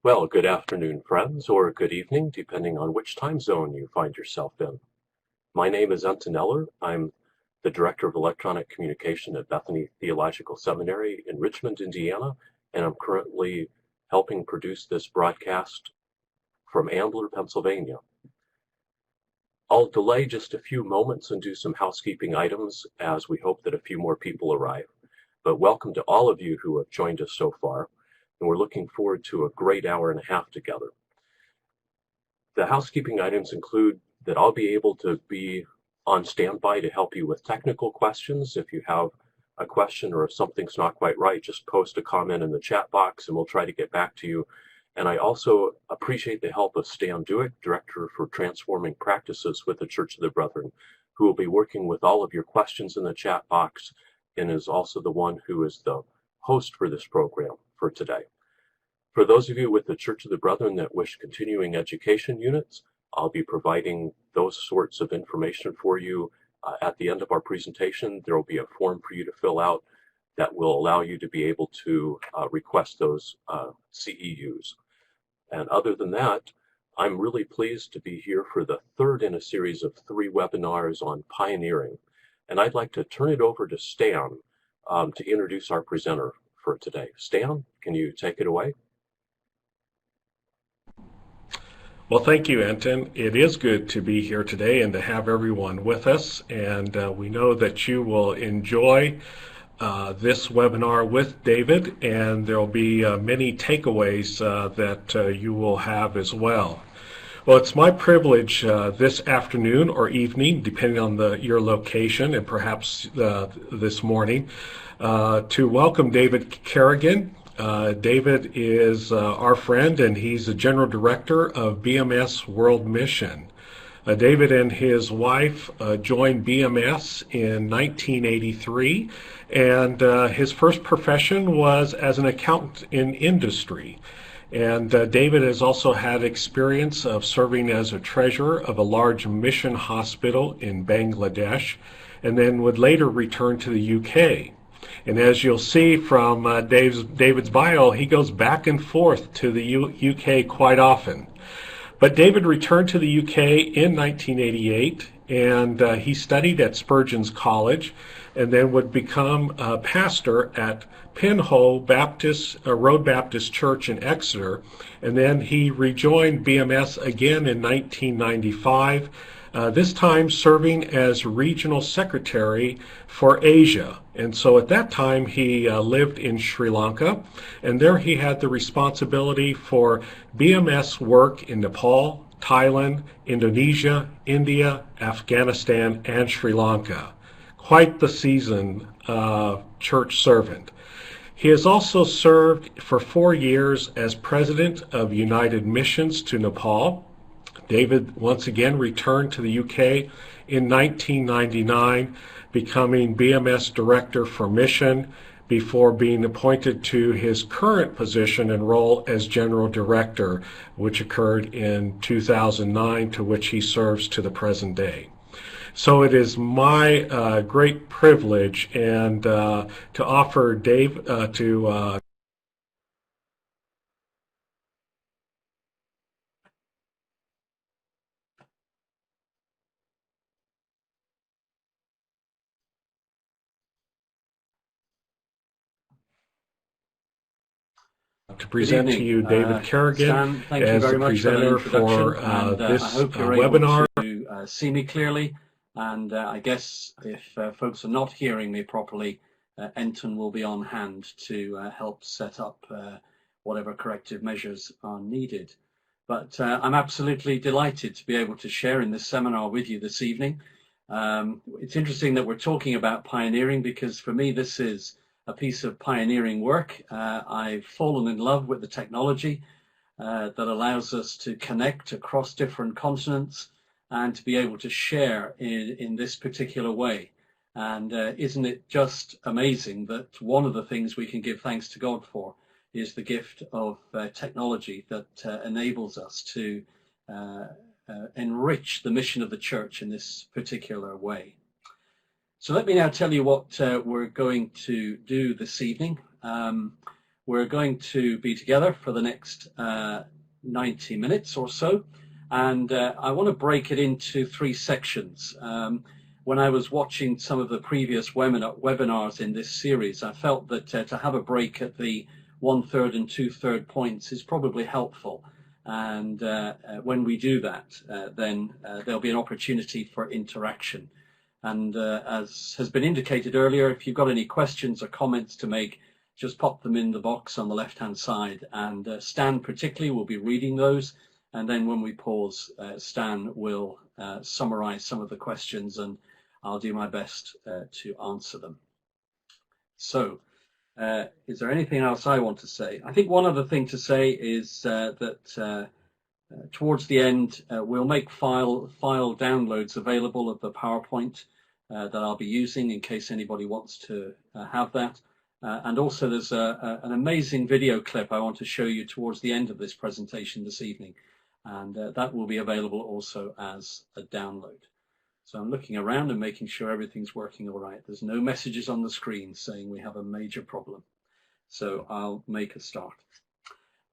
Well, good afternoon, friends, or good evening, depending on which time zone you find yourself in. My name is Untitled. I'm the Director of Electronic Communication at Bethany Theological Seminary in Richmond, Indiana, and I'm currently helping produce this broadcast from Ambler, Pennsylvania. I'll delay just a few moments and do some housekeeping items as we hope that a few more people arrive. But welcome to all of you who have joined us so far, and we're looking forward to a great hour and a half together. The housekeeping items include that I'll be able to be on standby to help you with technical questions. If you have a question or if something's not quite right, just post a comment in the chat box and we'll try to get back to you. And I also appreciate the help of Stan Dewick, Director for Transforming Practices with the Church of the Brethren, who will be working with all of your questions in the chat box and is also the one who is the host for this program for today. For those of you with the Church of the Brethren that wish continuing education units, I'll be providing those sorts of information for you at the end of our presentation. There will be a form for you to fill out that will allow you to be able to request those CEUs. And other than that, I'm really pleased to be here for the third in a series of 3 webinars on pioneering. And I'd like to turn it over to Stan to introduce our presenter for today. Stan, can you take it away? Well, thank you, Anton. It is good to be here today and to have everyone with us. And we know that you will enjoy this webinar with David, and there will be many takeaways that you will have as well. Well, it's my privilege this afternoon or evening, depending on your location, and perhaps this morning, to welcome David Kerrigan. David is our friend, and he's the General Director of BMS World Mission. David and his wife joined BMS in 1983, and his first profession was as an accountant in industry. And David has also had experience of serving as a treasurer of a large mission hospital in Bangladesh, and then would later return to the UK. And as you'll see from David's bio, he goes back and forth to the UK quite often. But David returned to the UK in 1988, and he studied at Spurgeon's College, and then would become a pastor at Pinhole Road Baptist Church in Exeter. And then he rejoined BMS again in 1995, this time serving as regional secretary for Asia. And so at that time he lived in Sri Lanka, and there he had the responsibility for BMS work in Nepal, Thailand, Indonesia, India, Afghanistan, and Sri Lanka. Quite the seasoned church servant. He has also served for 4 years as president of United Missions to Nepal. David once again returned to the UK in 1999, becoming BMS Director for Mission before being appointed to his current position and role as General Director, which occurred in 2009, to which he serves to the present day. So it is my great privilege and to offer Dave to present to you David Kerrigan as the presenter for this webinar. To see me clearly, and I guess if folks are not hearing me properly, Enton will be on hand to help set up whatever corrective measures are needed. But I'm absolutely delighted to be able to share in this seminar with you this evening. It's interesting that we're talking about pioneering, because for me this is a piece of pioneering work. I've fallen in love with the technology that allows us to connect across different continents and to be able to share in this particular way. And isn't it just amazing that one of the things we can give thanks to God for is the gift of technology that enables us to enrich the mission of the church in this particular way. So let me now tell you what we're going to do this evening. we're going to be together for the next 90 minutes or so, and I want to break it into 3 sections. When I was watching some of the previous webinars in this series, I felt that to have a break at the 1/3 and 2/3 points is probably helpful. And when we do that, then there'll be an opportunity for interaction. And as has been indicated earlier, if you've got any questions or comments to make, just pop them in the box on the left-hand side. And Stan particularly will be reading those. And then when we pause, Stan will summarize some of the questions, and I'll do my best to answer them. So, is there anything else I want to say? I think one other thing to say is that towards the end, we'll make file downloads available of the PowerPoint that I'll be using in case anybody wants to have that. And also there's an amazing video clip I want to show you towards the end of this presentation this evening. And that will be available also as a download. So I'm looking around and making sure everything's working all right. There's no messages on the screen saying we have a major problem. So I'll make a start.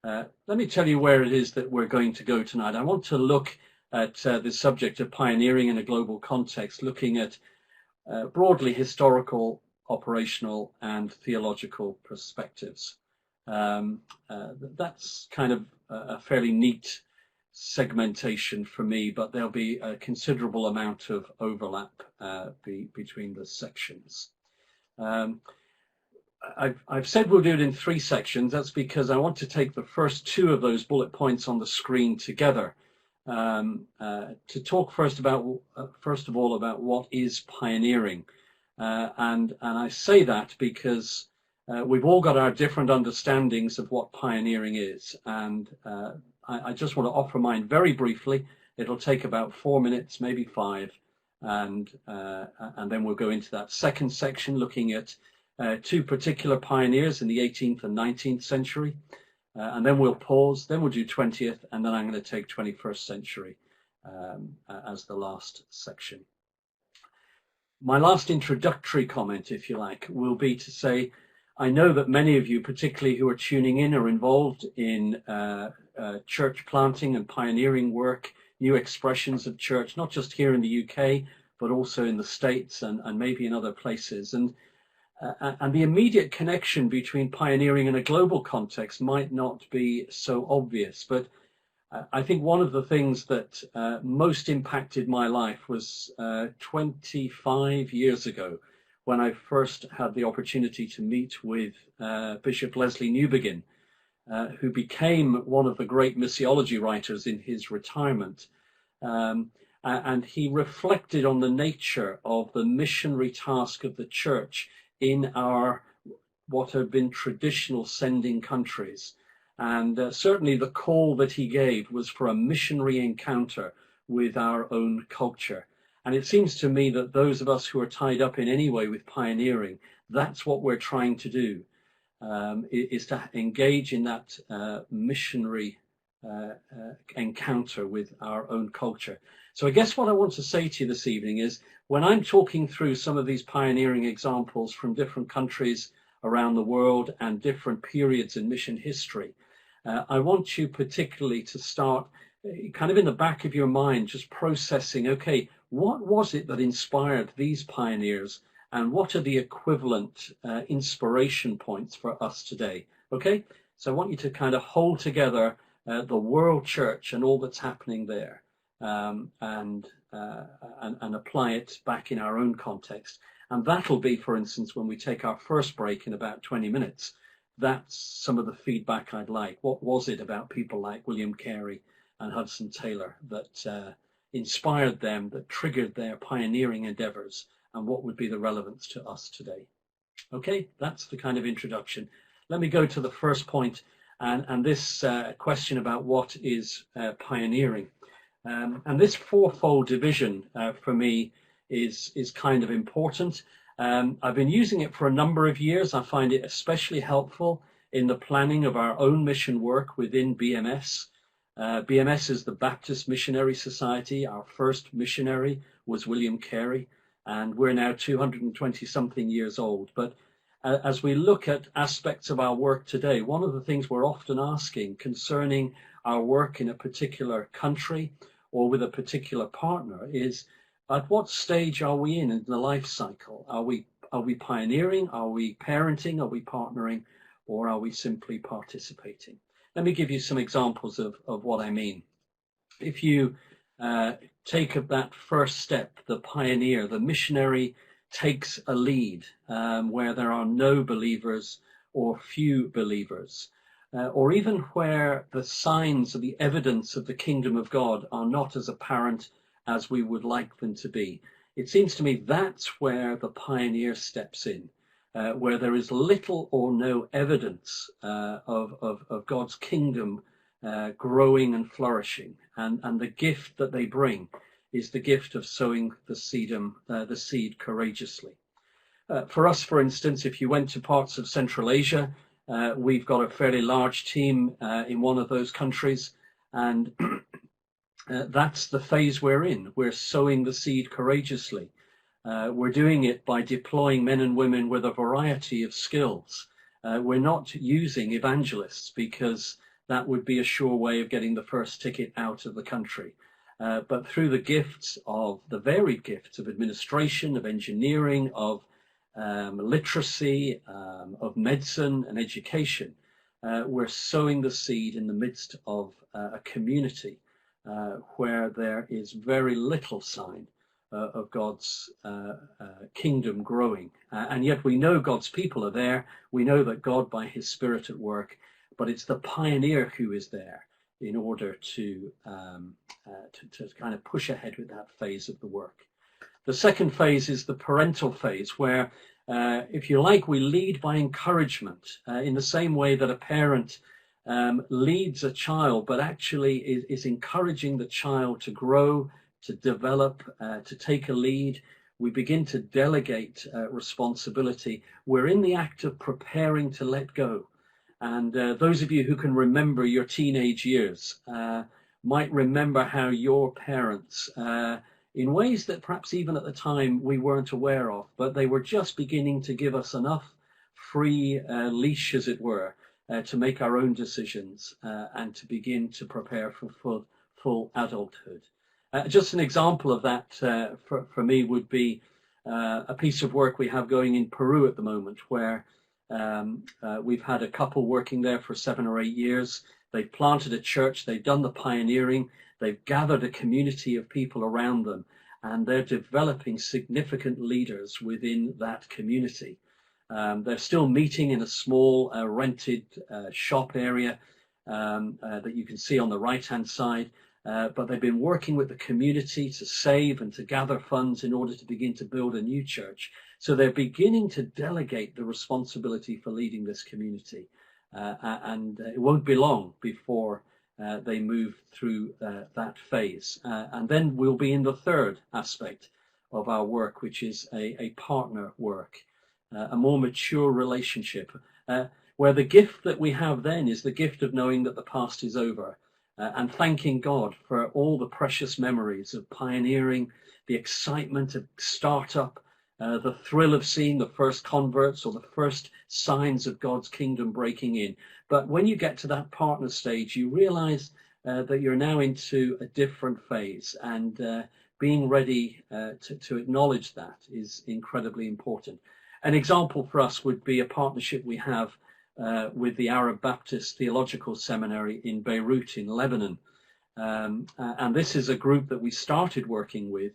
Let me tell you where it is that we're going to go tonight. I want to look at the subject of pioneering in a global context, looking at broadly historical, operational, and theological perspectives. That's kind of a fairly neat segmentation for me, but there'll be a considerable amount of overlap between the sections. I've said we'll do it in 3 sections. That's because I want to take the first 2 of those bullet points on the screen together to talk first of all about what is pioneering, and I say that because we've all got our different understandings of what pioneering is, and I just want to offer mine very briefly. It'll take about 4 minutes, maybe 5, and then we'll go into that second section, looking at 2 particular pioneers in the 18th and 19th century, and then we'll pause, then we'll do 20th, and then I'm going to take 21st century as the last section. My last introductory comment, if you like, will be to say, I know that many of you, particularly who are tuning in, are involved in church planting and pioneering work, new expressions of church, not just here in the UK, but also in the States and maybe in other places. And the immediate connection between pioneering and a global context might not be so obvious, but I think one of the things that most impacted my life was 25 years ago, when I first had the opportunity to meet with Bishop Leslie Newbegin, who became one of the great missiology writers in his retirement. And he reflected on the nature of the missionary task of the church in our what had been traditional sending countries. And certainly the call that he gave was for a missionary encounter with our own culture. And it seems to me that those of us who are tied up in any way with pioneering, that's what we're trying to do, is to engage in that missionary encounter with our own culture. So I guess what I want to say to you this evening is, when I'm talking through some of these pioneering examples from different countries around the world and different periods in mission history, I want you particularly to start kind of in the back of your mind, just processing, okay, what was it that inspired these pioneers, and what are the equivalent inspiration points for us today? Okay, so I want you to kind of hold together the world church and all that's happening there, and apply it back in our own context. And that'll be, for instance, when we take our first break in about 20 minutes, that's some of the feedback I'd like. What was it about people like William Carey and Hudson Taylor that inspired them, that triggered their pioneering endeavors, and what would be the relevance to us today? Okay, that's the kind of introduction. Let me go to the first point, and this question about what is pioneering. And this fourfold division for me is kind of important. I've been using it for a number of years. I find it especially helpful in the planning of our own mission work within BMS. BMS is the Baptist Missionary Society. Our first missionary was William Carey, and we're now 220 something years old. But as we look at aspects of our work today, one of the things we're often asking concerning our work in a particular country or with a particular partner is, at what stage are we in the life cycle? Are we pioneering? Are we parenting? Are we partnering? Or are we simply participating? Let me give you some examples of what I mean. If you take up that first step, the pioneer, the missionary takes a lead where there are no believers or few believers, or even where the signs or the evidence of the kingdom of God are not as apparent as we would like them to be. It seems to me that's where the pioneer steps in, where there is little or no evidence of God's kingdom growing and flourishing, and the gift that they bring is the gift of sowing the seed courageously. For us, for instance, if you went to parts of Central Asia, we've got a fairly large team in one of those countries, and that's the phase we're in. We're sowing the seed courageously. We're doing it by deploying men and women with a variety of skills. We're not using evangelists because that would be a sure way of getting the first ticket out of the country. But through the varied gifts of administration, of engineering, of literacy, of medicine and education, we're sowing the seed in the midst of a community where there is very little sign of God's kingdom growing. And yet we know God's people are there. We know that God by his Spirit at work, but it's the pioneer who is there in order to kind of push ahead with that phase of the work. The second phase is the parental phase, where, if you like, we lead by encouragement in the same way that a parent leads a child, but actually is encouraging the child to grow, to develop, to take a lead. We begin to delegate responsibility. We're in the act of preparing to let go. And those of you who can remember your teenage years might remember how your parents, in ways that perhaps even at the time we weren't aware of, but they were just beginning to give us enough free leash, as it were, to make our own decisions and to begin to prepare for full adulthood. Just an example of that for me would be a piece of work we have going in Peru at the moment, where we've had a couple working there for 7 or 8 years. They've planted a church, they've done the pioneering, they've gathered a community of people around them, and they're developing significant leaders within that community. They're still meeting in a small rented shop area that you can see on the right-hand side, but they've been working with the community to save and to gather funds in order to begin to build a new church. So they're beginning to delegate the responsibility for leading this community. And it won't be long before they move through that phase. And then we'll be in the third aspect of our work, which is a partner work, a more mature relationship, where the gift that we have then is the gift of knowing that the past is over, and thanking God for all the precious memories of pioneering, the excitement of startup, the thrill of seeing the first converts or the first signs of God's kingdom breaking in. But when you get to that partner stage, you realize that you're now into a different phase, and being ready to acknowledge that is incredibly important. An example for us would be a partnership we have with the Arab Baptist Theological Seminary in Beirut in Lebanon. And this is a group that we started working with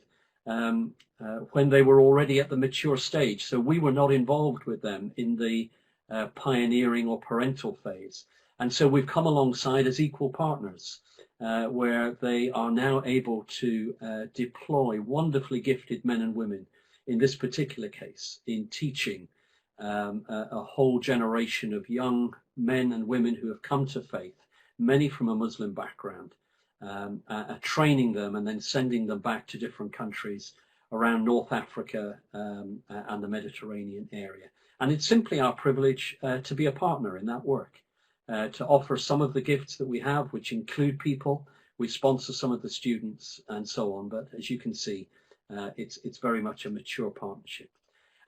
when they were already at the mature stage. So we were not involved with them in the pioneering or parental phase. And so we've come alongside as equal partners, where they are now able to deploy wonderfully gifted men and women, in this particular case, in teaching a whole generation of young men and women who have come to faith, many from a Muslim background, training them and then sending them back to different countries around North Africa and the Mediterranean area. And it's simply our privilege to be a partner in that work, to offer some of the gifts that we have, which include people. We sponsor some of the students and so on. But as you can see, it's very much a mature partnership.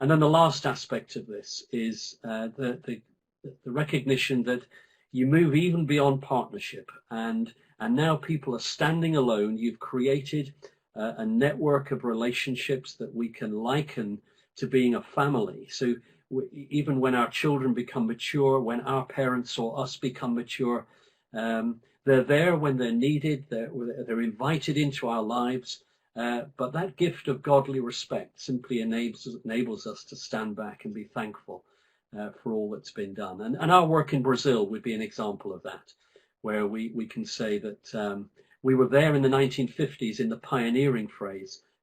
And then the last aspect of this is the recognition that you move even beyond partnership, and now people are standing alone. You've created a network of relationships that we can liken to being a family. So even when our children become mature, when our parents saw us become mature, they're there when they're needed. They're invited into our lives. But that gift of godly respect simply enables us to stand back and be thankful for all that's been done. And our work in Brazil would be an example of that, where we can say that we were there in the 1950s in the pioneering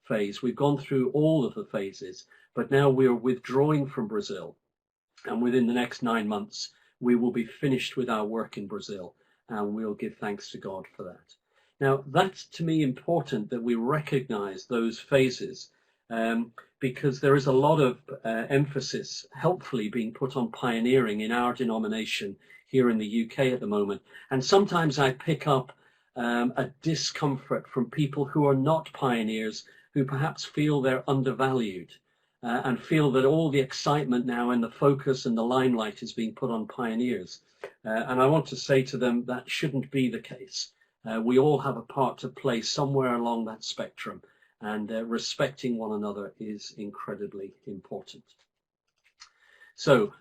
phase. We've gone through all of the phases, but now we're withdrawing from Brazil. And within the next 9 months, we will be finished with our work in Brazil, and we'll give thanks to God for that. Now, that's to me important that we recognize those phases, because there is a lot of emphasis helpfully being put on pioneering in our denomination here in the UK at the moment. And sometimes I pick up a discomfort from people who are not pioneers, who perhaps feel they're undervalued and feel that all the excitement now and the focus and the limelight is being put on pioneers. And I want to say to them that shouldn't be the case. We all have a part to play somewhere along that spectrum, and respecting one another is incredibly important. So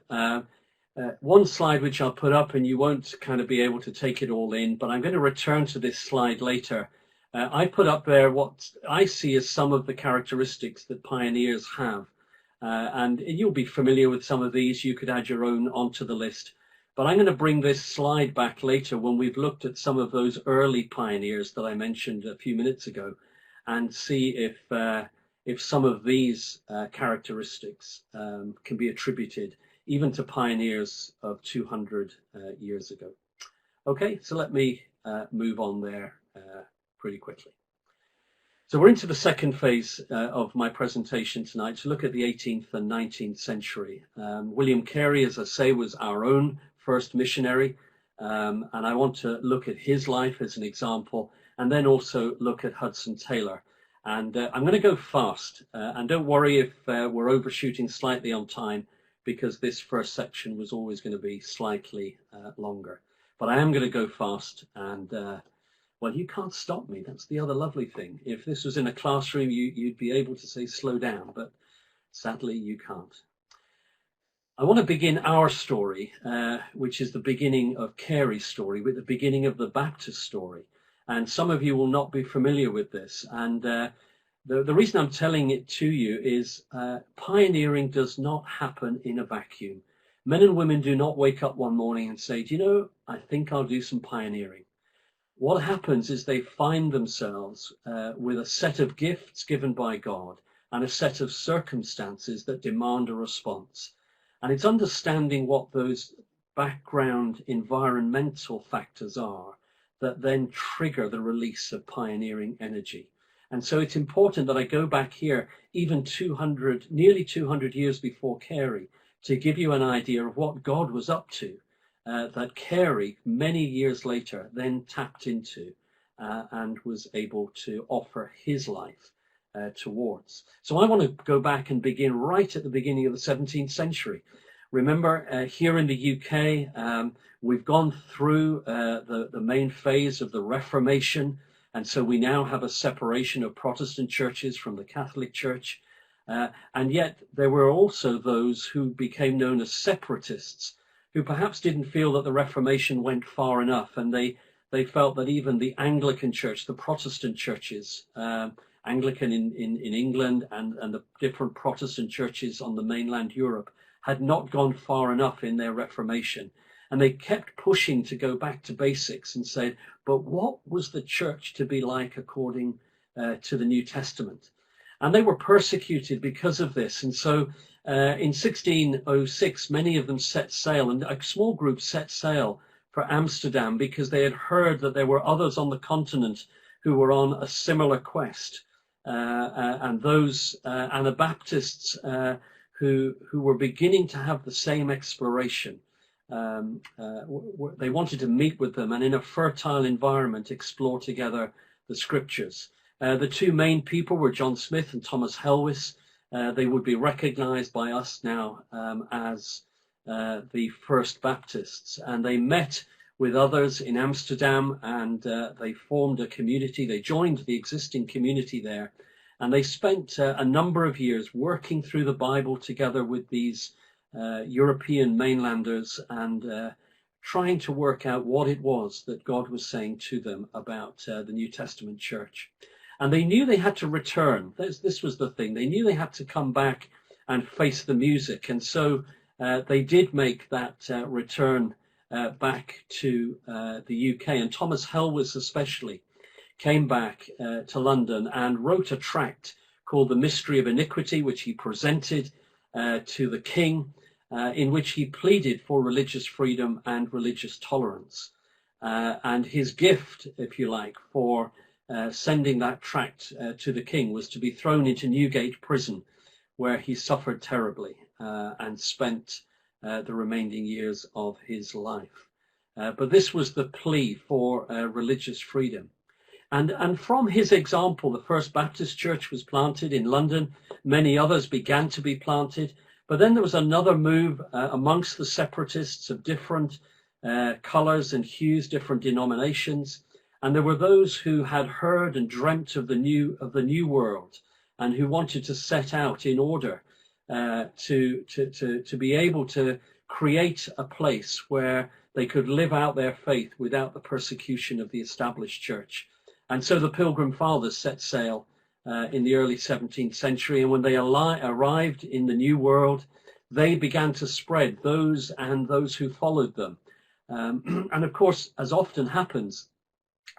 one slide which I'll put up, and you won't kind of be able to take it all in, but I'm going to return to this slide later. I put up there what I see as some of the characteristics that pioneers have. And you'll be familiar with some of these. You could add your own onto the list. But I'm going to bring this slide back later when we've looked at some of those early pioneers that I mentioned a few minutes ago, and see if some of these characteristics can be attributed even to pioneers of 200 years ago. Okay, so let me move on there pretty quickly. So we're into the second phase of my presentation tonight to look at the 18th and 19th century. William Carey, as I say, was our own first missionary, and I want to look at his life as an example, and then also look at Hudson Taylor. And I'm going to go fast, and don't worry if we're overshooting slightly on time, because this first section was always going to be slightly longer. But I am going to go fast, and well, you can't stop me. That's the other lovely thing. If this was in a classroom, you'd be able to say slow down, but sadly you can't. I want to begin our story, which is the beginning of Carey's story, with the beginning of the Baptist story. And some of you will not be familiar with this. And the reason I'm telling it to you is pioneering does not happen in a vacuum. Men and women do not wake up one morning and say, do you know, I think I'll do some pioneering. What happens is they find themselves with a set of gifts given by God and a set of circumstances that demand a response. And it's understanding what those background environmental factors are that then trigger the release of pioneering energy. And so it's important that I go back here even nearly 200 years before Carey to give you an idea of what God was up to. That Carey, many years later, then tapped into and was able to offer his life towards. So I want to go back and begin right at the beginning of the 17th century. Remember, here in the UK, we've gone through the main phase of the Reformation, and so we now have a separation of Protestant churches from the Catholic Church. And yet there were also those who became known as separatists, who perhaps didn't feel that the Reformation went far enough, and they felt that even the Anglican Church, the Protestant churches, Anglican in England and the different Protestant churches on the mainland Europe, had not gone far enough in their Reformation. And they kept pushing to go back to basics and said, but what was the church to be like according to the New Testament? And they were persecuted because of this. And so in 1606, many of them set sail, and a small group set sail for Amsterdam because they had heard that there were others on the continent who were on a similar quest. And those Anabaptists who were beginning to have the same exploration. They wanted to meet with them and in a fertile environment explore together the scriptures. The two main people were John Smith and Thomas Helwys, they would be recognized by us now as the First Baptists. And they met with others in Amsterdam, and they formed a community. They joined the existing community there, and they spent a number of years working through the Bible together with these European mainlanders and trying to work out what it was that God was saying to them about the New Testament church. And they knew they had to return. This was the thing. They knew they had to come back and face the music. And so they did make that return back to the UK. And Thomas Helwys especially came back to London and wrote a tract called The Mystery of Iniquity, which he presented to the king, in which he pleaded for religious freedom and religious tolerance. And his gift, if you like, for sending that tract to the king was to be thrown into Newgate prison, where he suffered terribly and spent the remaining years of his life. But this was the plea for religious freedom. And from his example, the First Baptist Church was planted in London. Many others began to be planted. But then there was another move amongst the separatists of different colours and hues, different denominations. And there were those who had heard and dreamt of the new world, and who wanted to set out in order to be able to create a place where they could live out their faith without the persecution of the established church. And so the Pilgrim Fathers set sail in the early 17th century, and when they arrived in the New World, they began to spread, those who followed them. And of course, as often happens,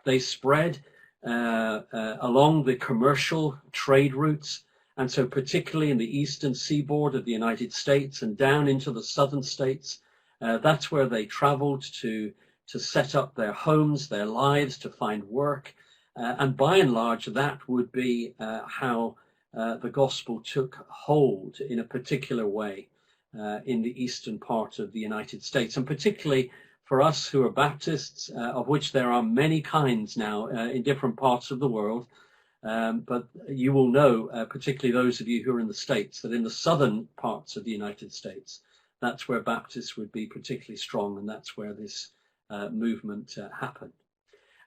they spread along the commercial trade routes, and so particularly in the eastern seaboard of the United States and down into the southern states, that's where they traveled to set up their homes, their lives, to find work. And by and large, that would be how the gospel took hold in a particular way in the eastern part of the United States, and particularly for us who are Baptists, of which there are many kinds now in different parts of the world. But you will know, particularly those of you who are in the States, that in the southern parts of the United States, that's where Baptists would be particularly strong, and that's where this movement happened.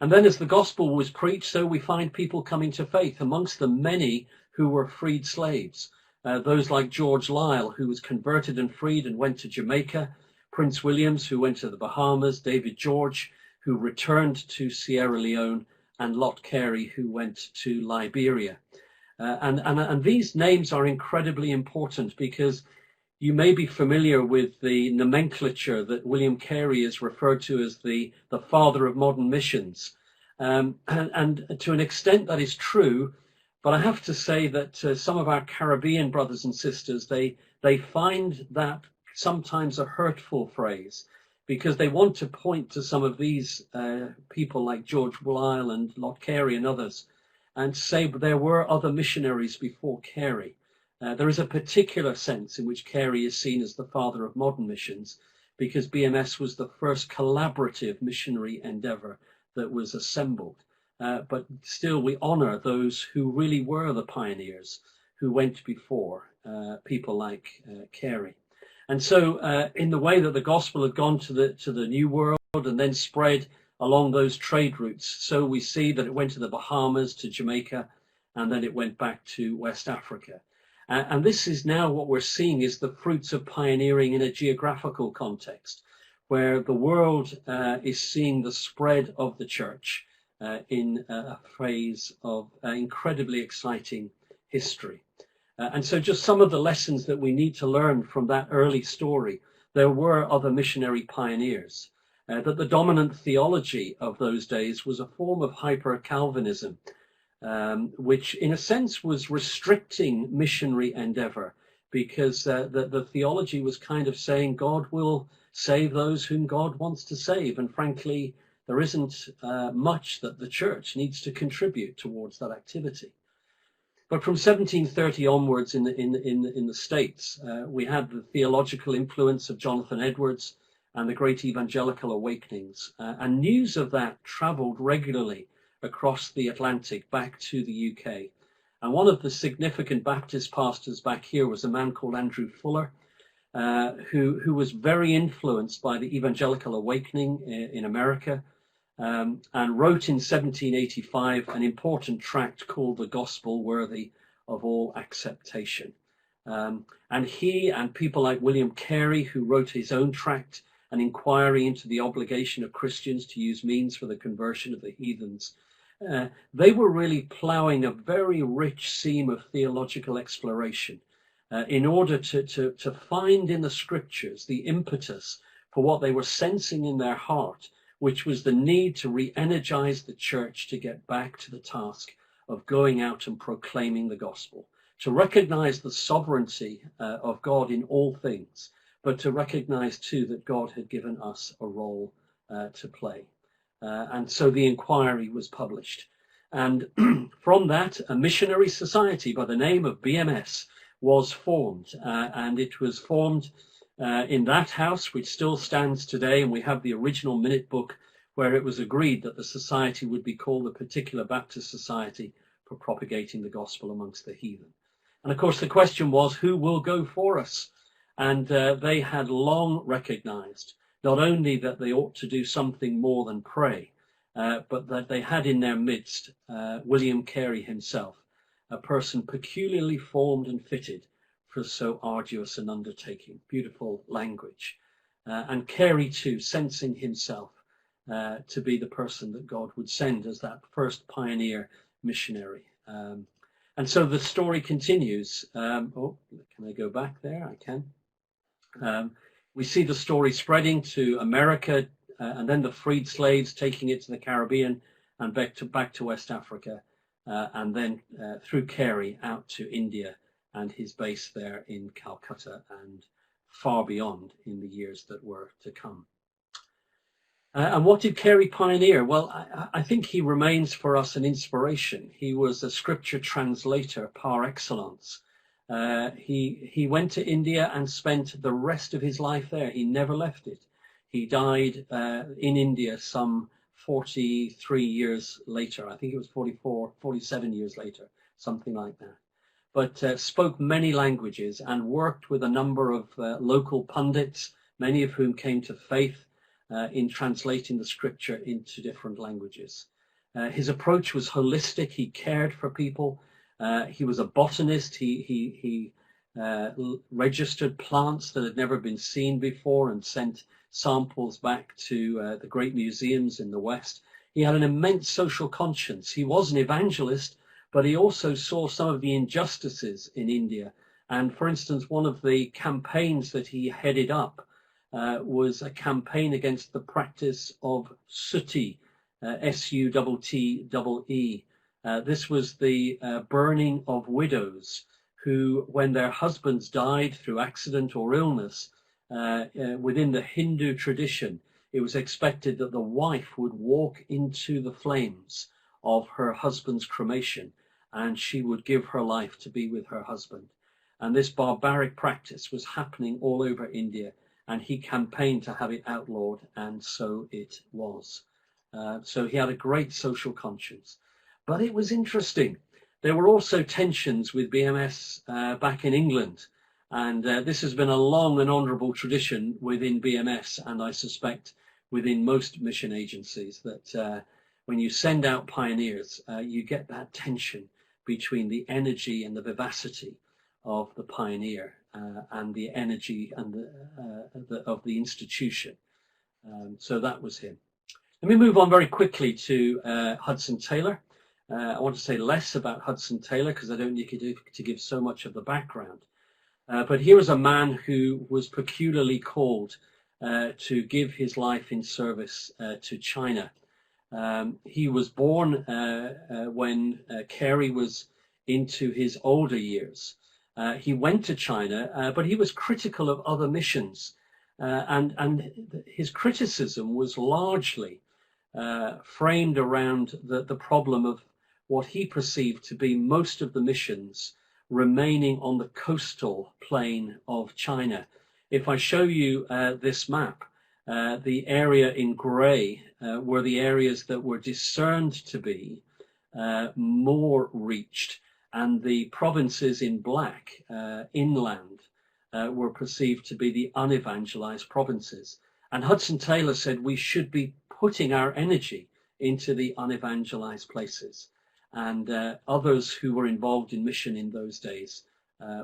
And then as the gospel was preached, so we find people coming to faith, amongst them many who were freed slaves. Those like George Lisle, who was converted and freed and went to Jamaica, Prince Williams, who went to the Bahamas, David George, who returned to Sierra Leone, and Lot Carey, who went to Liberia. And these names are incredibly important, because you may be familiar with the nomenclature that William Carey is referred to as the father of modern missions. And to an extent that is true, but I have to say that some of our Caribbean brothers and sisters, they find that sometimes a hurtful phrase, because they want to point to some of these people like George Lisle and Lot Carey and others, and say there were other missionaries before Carey. There is a particular sense in which Carey is seen as the father of modern missions, because BMS was the first collaborative missionary endeavour that was assembled. But still, we honour those who really were the pioneers who went before, people like Carey. And so in the way that the gospel had gone to the New World and then spread along those trade routes, so we see that it went to the Bahamas, to Jamaica, and then it went back to West Africa. And this is now what we're seeing is the fruits of pioneering in a geographical context, where the world is seeing the spread of the church in a phase of incredibly exciting history. And so just some of the lessons that we need to learn from that early story. There were other missionary pioneers, that the dominant theology of those days was a form of hyper-Calvinism, which in a sense was restricting missionary endeavor, because the theology was kind of saying God will save those whom God wants to save. And frankly, there isn't much that the church needs to contribute towards that activity. But from 1730 onwards in the States, we had the theological influence of Jonathan Edwards and the great evangelical awakenings. And news of that traveled regularly across the Atlantic back to the UK. And one of the significant Baptist pastors back here was a man called Andrew Fuller, who was very influenced by the evangelical awakening in America, and wrote in 1785 an important tract called The Gospel Worthy of All Acceptation. And he and people like William Carey, who wrote his own tract, An Inquiry into the Obligation of Christians to Use Means for the Conversion of the Heathens, they were really ploughing a very rich seam of theological exploration in order to find in the scriptures the impetus for what they were sensing in their heart, which was the need to re-energize the church to get back to the task of going out and proclaiming the gospel, to recognize the sovereignty of God in all things, but to recognize too that God had given us a role to play. And so the inquiry was published. And from that, a missionary society by the name of BMS was formed. And it was formed in that house, which still stands today. And we have the original minute book where it was agreed that the society would be called the Particular Baptist Society for Propagating the Gospel Amongst the Heathen. And of course, the question was, who will go for us? And they had long recognized not only that they ought to do something more than pray, but that they had in their midst William Carey himself, a person peculiarly formed and fitted for so arduous an undertaking. Beautiful language. And Carey too, sensing himself to be the person that God would send as that first pioneer missionary. And so the story continues. Oh, can I go back there? I can. We see the story spreading to America, and then the freed slaves taking it to the Caribbean and back to West Africa, and then through Carey out to India and his base there in Calcutta and far beyond in the years that were to come. And what did Carey pioneer? Well, I think he remains for us an inspiration. He was a scripture translator par excellence. He went to India and spent the rest of his life there. He never left it. He died in India some 43 years later. I think it was 47 years later, something like that. But spoke many languages and worked with a number of local pundits, many of whom came to faith in translating the scripture into different languages. His approach was holistic. He cared for people. He was a botanist. He registered plants that had never been seen before and sent samples back to the great museums in the West. He had an immense social conscience. He was an evangelist, but he also saw some of the injustices in India. And for instance, one of the campaigns that he headed up was a campaign against the practice of suttee, S-U-T-T-E. This was the burning of widows who, when their husbands died through accident or illness, within the Hindu tradition, it was expected that the wife would walk into the flames of her husband's cremation and she would give her life to be with her husband. And this barbaric practice was happening all over India, and he campaigned to have it outlawed, and so it was. So he had a great social conscience. But it was interesting. There were also tensions with BMS back in England. And this has been a long and honourable tradition within BMS, and I suspect within most mission agencies, that when you send out pioneers, you get that tension between the energy and the vivacity of the pioneer and the energy and of the institution. So that was him. Let me move on very quickly to Hudson Taylor. I want to say less about Hudson Taylor because I don't need to give so much of the background. But here is a man who was peculiarly called to give his life in service to China. He was born when Carey was into his older years. He went to China, but he was critical of other missions. And his criticism was largely framed around the problem of what he perceived to be most of the missions remaining on the coastal plain of China. If I show you this map, the area in grey were the areas that were discerned to be more reached. and the provinces in black, inland, were perceived to be the unevangelized provinces. And Hudson Taylor said we should be putting our energy into the unevangelized places. And others who were involved in mission in those days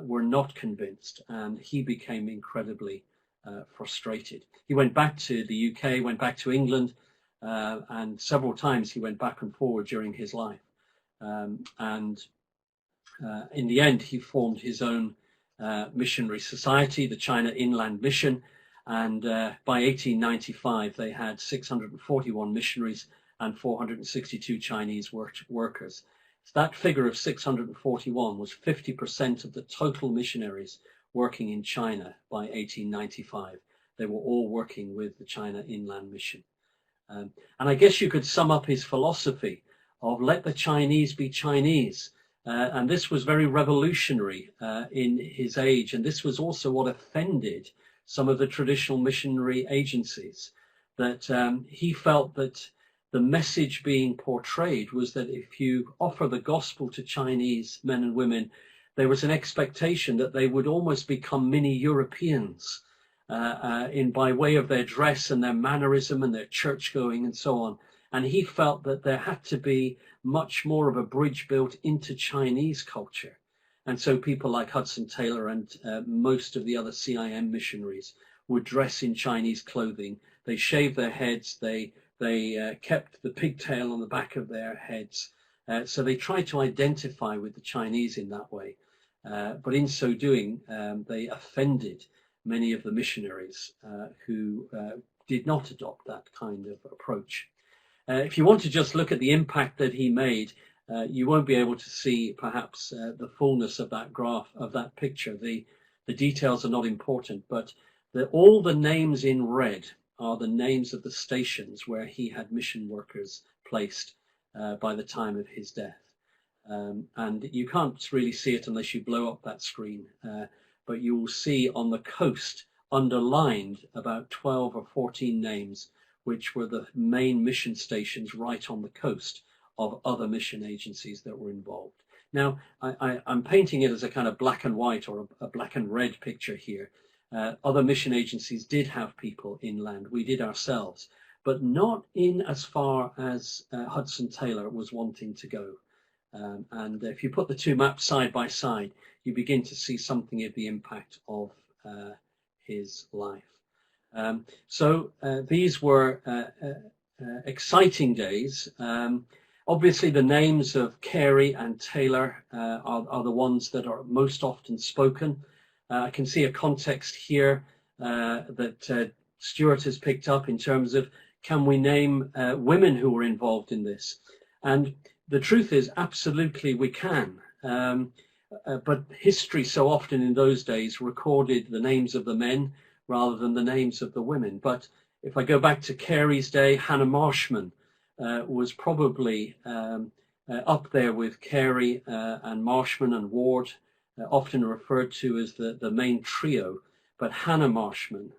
were not convinced, and he became incredibly frustrated. He went back to the UK, went back to England, and several times he went back and forward during his life. And in the end, he formed his own missionary society, the China Inland Mission, and by 1895 they had 641 missionaries and 462 Chinese workers. That figure of 641 was 50% of the total missionaries working in China by 1895. They were all working with the China Inland Mission. And I guess you could sum up his philosophy of let the Chinese be Chinese. And this was very revolutionary in his age. And this was also what offended some of the traditional missionary agencies, that he felt that the message being portrayed was that if you offer the gospel to Chinese men and women, there was an expectation that they would almost become mini Europeans by way of their dress and their mannerism and their church going and so on. And he felt that there had to be much more of a bridge built into Chinese culture. And so people like Hudson Taylor and most of the other CIM missionaries would dress in Chinese clothing. They shaved their heads. They kept the pigtail on the back of their heads. So they tried to identify with the Chinese in that way. But in so doing, they offended many of the missionaries who did not adopt that kind of approach. If you want to just look at the impact that he made, you won't be able to see perhaps the fullness of that graph, of that picture. The details are not important, but all the names in red are the names of the stations where he had mission workers placed by the time of his death. And you can't really see it unless you blow up that screen, but you will see on the coast underlined about 12 or 14 names, which were the main mission stations right on the coast of other mission agencies that were involved. Now, I'm painting it as a kind of black and white or a black and red picture here. Other mission agencies did have people inland. We did ourselves, but not in as far as Hudson Taylor was wanting to go. And if you put the two maps side by side, you begin to see something of the impact of his life. So these were exciting days. Obviously, the names of Carey and Taylor are the ones that are most often spoken. I can see a context here that Stuart has picked up in terms of, can we name women who were involved in this? And the truth is, absolutely we can. But history so often in those days recorded the names of the men rather than the names of the women. But if I go back to Carey's day, Hannah Marshman was probably up there with Carey and Marshman and Ward, often referred to as the main trio. But Hannah Marshman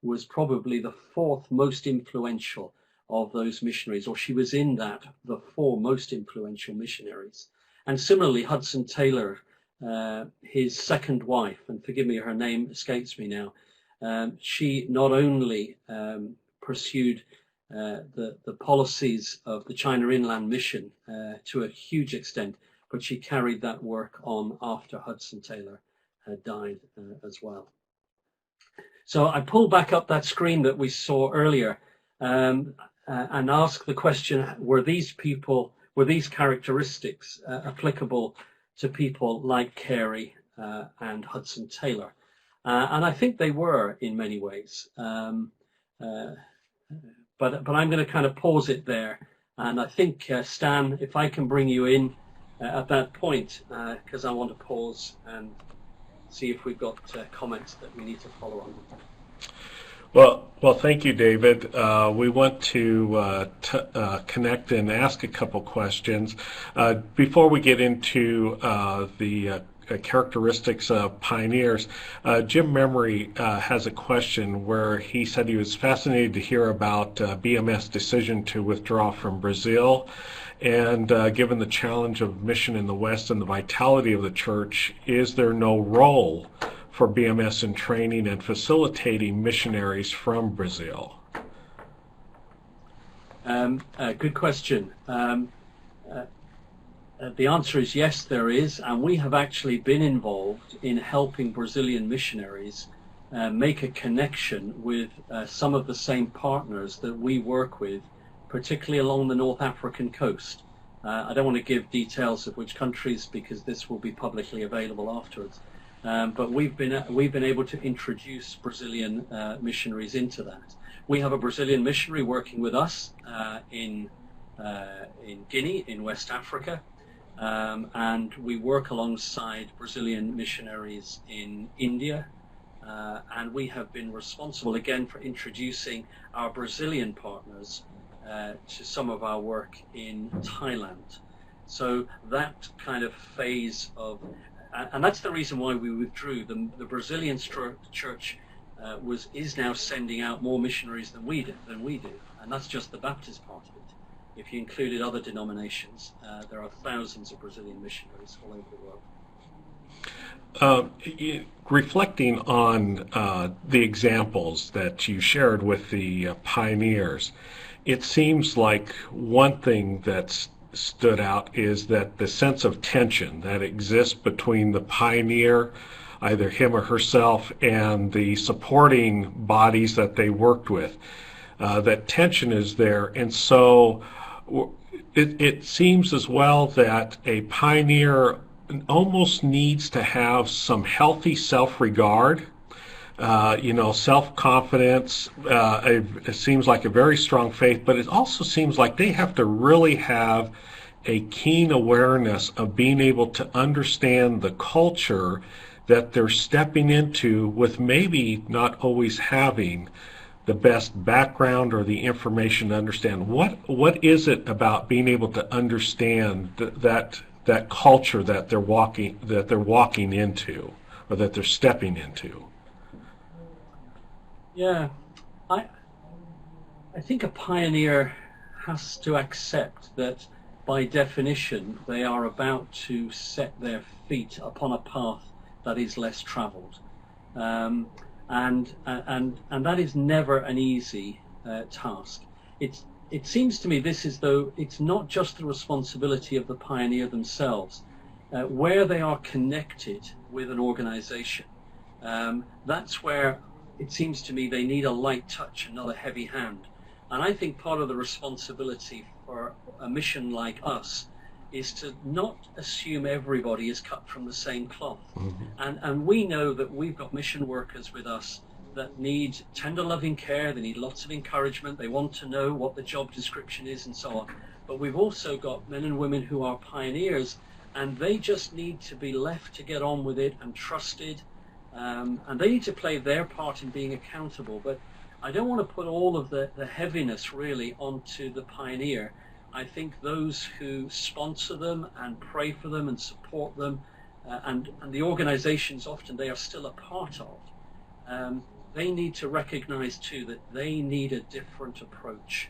was probably the fourth most influential of those missionaries, or she was in the four most influential missionaries. And similarly, Hudson Taylor, his second wife, and forgive me, her name escapes me now, she not only pursued the policies of the China Inland Mission to a huge extent, but she carried that work on after Hudson Taylor had died as well. So I pull back up that screen that we saw earlier and ask the question, were these characteristics applicable to people like Carey and Hudson Taylor? And I think they were in many ways. But I'm going to kind of pause it there. And I think, Stan, if I can bring you in at that point, because I want to pause and see if we've got comments that we need to follow on. Well, thank you, David. We want to connect and ask a couple questions. Before we get into the characteristics of pioneers. Jim Memory has a question where he said he was fascinated to hear about BMS' decision to withdraw from Brazil. And given the challenge of mission in the West and the vitality of the church, is there no role for BMS in training and facilitating missionaries from Brazil? Good question. The answer is yes, there is, and we have actually been involved in helping Brazilian missionaries make a connection with some of the same partners that we work with, particularly along the North African coast. I don't want to give details of which countries because this will be publicly available afterwards, but we've been able to introduce Brazilian missionaries into that. We have a Brazilian missionary working with us in Guinea, in West Africa. And we work alongside Brazilian missionaries in India, and we have been responsible again for introducing our Brazilian partners to some of our work in Thailand. So that kind of phase of, and that's the reason why we withdrew. The Brazilian church is now sending out more missionaries than we do, and that's just the Baptist part of it. If you included other denominations, there are thousands of Brazilian missionaries all over the world. Reflecting on the examples that you shared with the pioneers, it seems like one thing that's stood out is that the sense of tension that exists between the pioneer, either him or herself, and the supporting bodies that they worked with. That tension is there, and so it seems as well that a pioneer almost needs to have some healthy self-regard, self-confidence. It seems like a very strong faith, but it also seems like they have to really have a keen awareness of being able to understand the culture that they're stepping into with maybe not always having the best background or the information to understand what is it about being able to understand that culture that they're walking into or that they're stepping into. Yeah, I think a pioneer has to accept that by definition they are about to set their feet upon a path that is less traveled. And that is never an easy task. It seems to me this is though it's not just the responsibility of the pioneer themselves, where they are connected with an organization. That's where it seems to me they need a light touch, not a heavy hand. And I think part of the responsibility for a mission like us is to not assume everybody is cut from the same cloth. Mm-hmm. And we know that we've got mission workers with us that need tender loving care, they need lots of encouragement, they want to know what the job description is and so on. But we've also got men and women who are pioneers, and they just need to be left to get on with it and trusted, and they need to play their part in being accountable. But I don't want to put all of the heaviness really onto the pioneer. I think those who sponsor them and pray for them and support them, and the organizations often they are still a part of, they need to recognize too that they need a different approach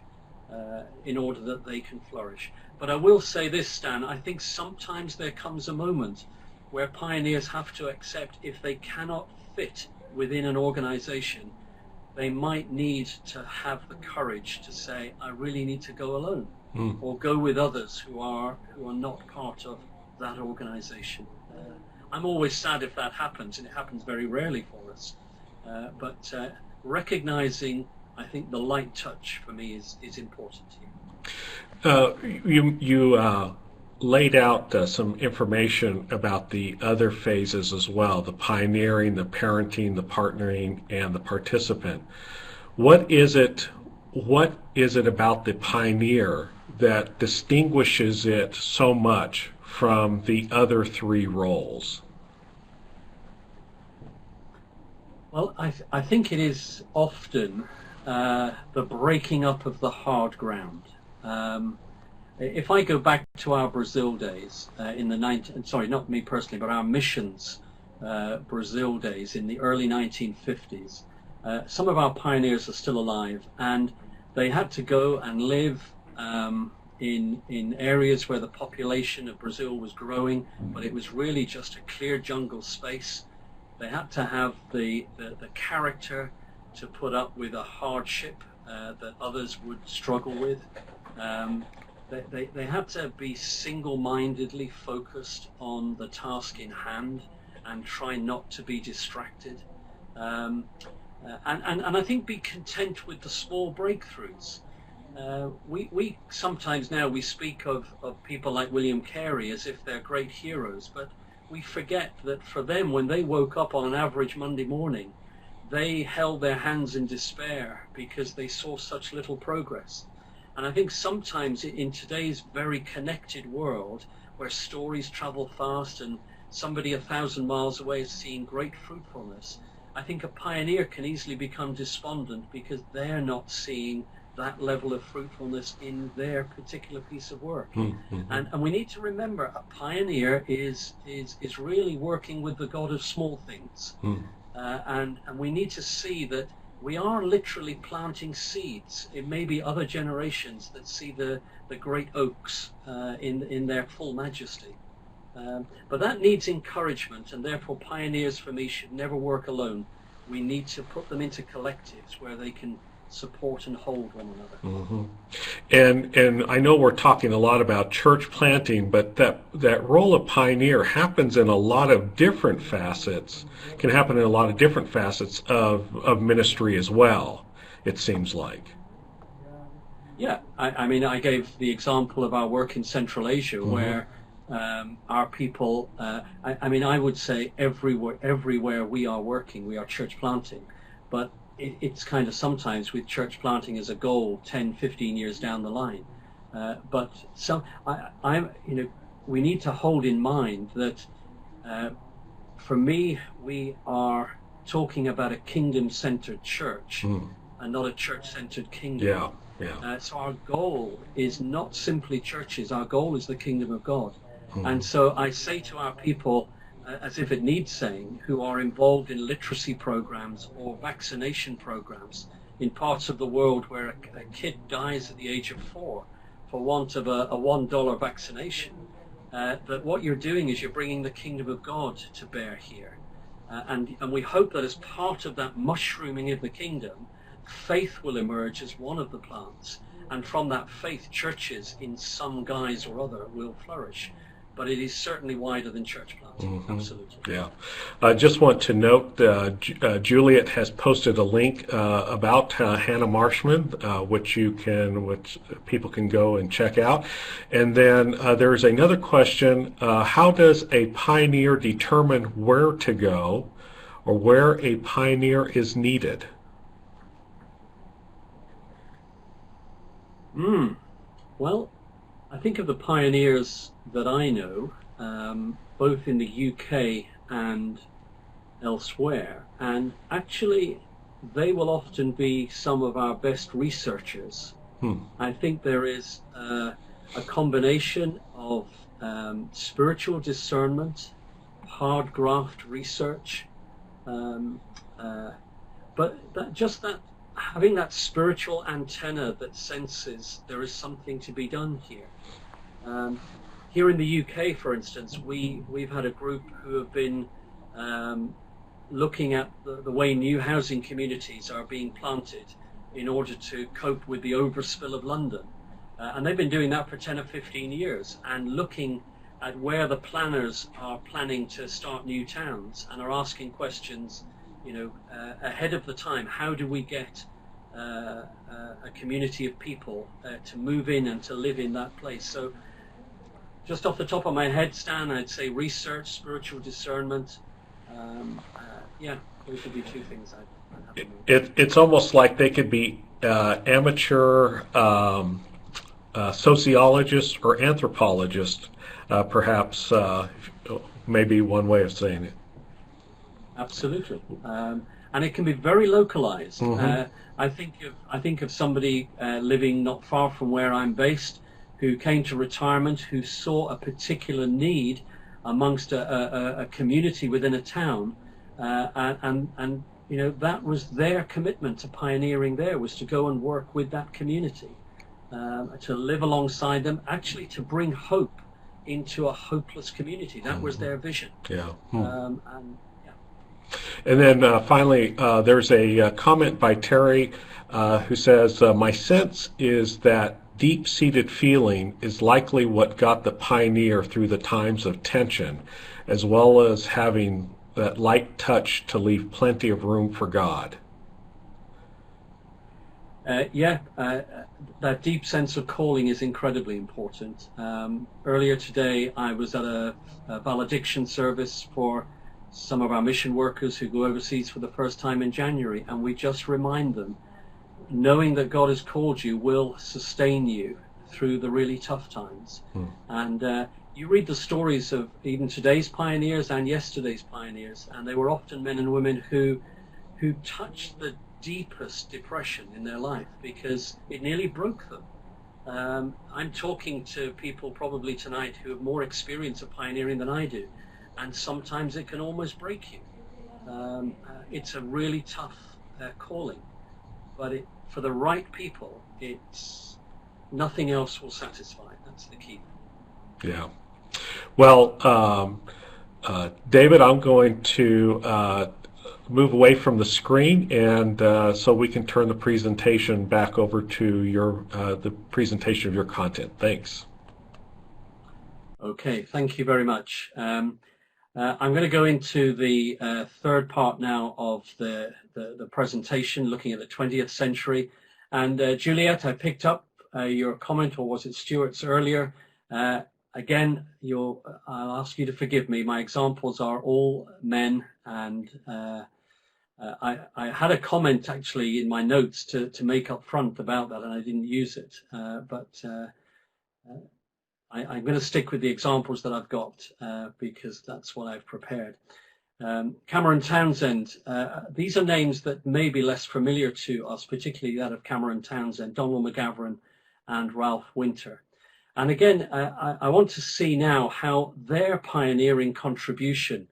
in order that they can flourish. But I will say this, Stan, I think sometimes there comes a moment where pioneers have to accept if they cannot fit within an organization, they might need to have the courage to say, I really need to go alone. Or go with others who are not part of that organization. I'm always sad if that happens, and it happens very rarely for us. But recognizing, I think, the light touch for me is important here. You laid out some information about the other phases as well: the pioneering, the parenting, the partnering, and the participant. What is it about the pioneer that distinguishes it so much from the other three roles? Well, I think it is often the breaking up of the hard ground. if I go back to our Brazil days in the sorry, not me personally, but our missions Brazil days in the early 1950s, some of our pioneers are still alive, and they had to go and live in areas where the population of Brazil was growing, but it was really just a clear jungle space. They had to have the character to put up with a hardship that others would struggle with. They had to be single-mindedly focused on the task in hand and try not to be distracted. And I think be content with the small breakthroughs. We sometimes now we speak of people like William Carey as if they're great heroes, but we forget that for them, when they woke up on an average Monday morning, they held their hands in despair because they saw such little progress. And I think sometimes in today's very connected world, where stories travel fast and somebody 1,000 miles away is seeing great fruitfulness, I think a pioneer can easily become despondent because they're not seeing that level of fruitfulness in their particular piece of work. Mm-hmm. And we need to remember, a pioneer is really working with the God of small things. Mm. And we need to see that we are literally planting seeds. It may be other generations that see the great oaks in their full majesty. But that needs encouragement, and therefore pioneers for me should never work alone. We need to put them into collectives where they can support and hold one another. Mm-hmm. And I know we're talking a lot about church planting, but that role of pioneer happens in a lot of different facets, can happen in a lot of different facets of ministry as well, it seems like. Yeah, I mean, I gave the example of our work in Central Asia, mm-hmm. where our people, I mean, I would say everywhere we are working, we are church planting, but it's kind of sometimes with church planting as a goal 10, 15 years down the line. But we need to hold in mind that for me, we are talking about a kingdom-centered church and not a church-centered kingdom. Yeah, yeah. So our goal is not simply churches. Our goal is the kingdom of God. And so I say to our people, as if it needs saying, who are involved in literacy programs or vaccination programs in parts of the world where a kid dies at the age of 4 for want of a $1 vaccination, that what you're doing is you're bringing the kingdom of God to bear here. And we hope that as part of that mushrooming of the kingdom, faith will emerge as one of the plants. And from that faith, churches in some guise or other will flourish. But it is certainly wider than church planting, mm-hmm. Absolutely. Yeah. I just want to note, Juliet has posted a link about Hannah Marshman, which people can go and check out. And then there's another question, how does a pioneer determine where to go or where a pioneer is needed? Well, I think of the pioneers that I know, both in the UK and elsewhere, and actually they will often be some of our best researchers. I think there is a combination of spiritual discernment, hard graft research, but having that spiritual antenna that senses there is something to be done here. Here in the UK, for instance, we've had a group who have been looking at the way new housing communities are being planted in order to cope with the overspill of London. And they've been doing that for 10 or 15 years and looking at where the planners are planning to start new towns and are asking questions, ahead of the time. How do we get a community of people to move in and to live in that place? So just off the top of my head, Stan, I'd say research, spiritual discernment. Those would be two things I'd have to know. It's almost like they could be amateur sociologists or anthropologists, perhaps, maybe one way of saying it. Absolutely. And it can be very localized. Mm-hmm. I think of somebody living not far from where I'm based, who came to retirement, who saw a particular need amongst a community within a town, and you know, that was their commitment to pioneering there, was to go and work with that community, to live alongside them, actually to bring hope into a hopeless community. That was their vision. Yeah. And then finally, there's a comment by Terry who says, my sense is that deep-seated feeling is likely what got the pioneer through the times of tension, as well as having that light touch to leave plenty of room for God. That deep sense of calling is incredibly important. Earlier today, I was at a valediction service for some of our mission workers who go overseas for the first time in January, and we just remind them, knowing that God has called you will sustain you through the really tough times. And you read the stories of even today's pioneers and yesterday's pioneers, and they were often men and women who touched the deepest depression in their life because it nearly broke them. I'm talking to people probably tonight who have more experience of pioneering than I do, and sometimes it can almost break you. It's a really tough calling, but for the right people, it's nothing else will satisfy. That's the key. Yeah. Well, David, I'm going to move away from the screen, and so we can turn the presentation back over to your the presentation of your content. Thanks. Okay, thank you very much. I'm going to go into the third part now of the presentation, looking at the 20th century. And Juliet, I picked up your comment, or was it Stuart's earlier? Again, I'll ask you to forgive me. My examples are all men, and I had a comment actually in my notes to make up front about that, and I didn't use it. But I'm going to stick with the examples that I've got because that's what I've prepared. Cameron Townsend, these are names that may be less familiar to us, particularly that of Cameron Townsend, Donald McGavran, and Ralph Winter. And again, I want to see now how their pioneering contribution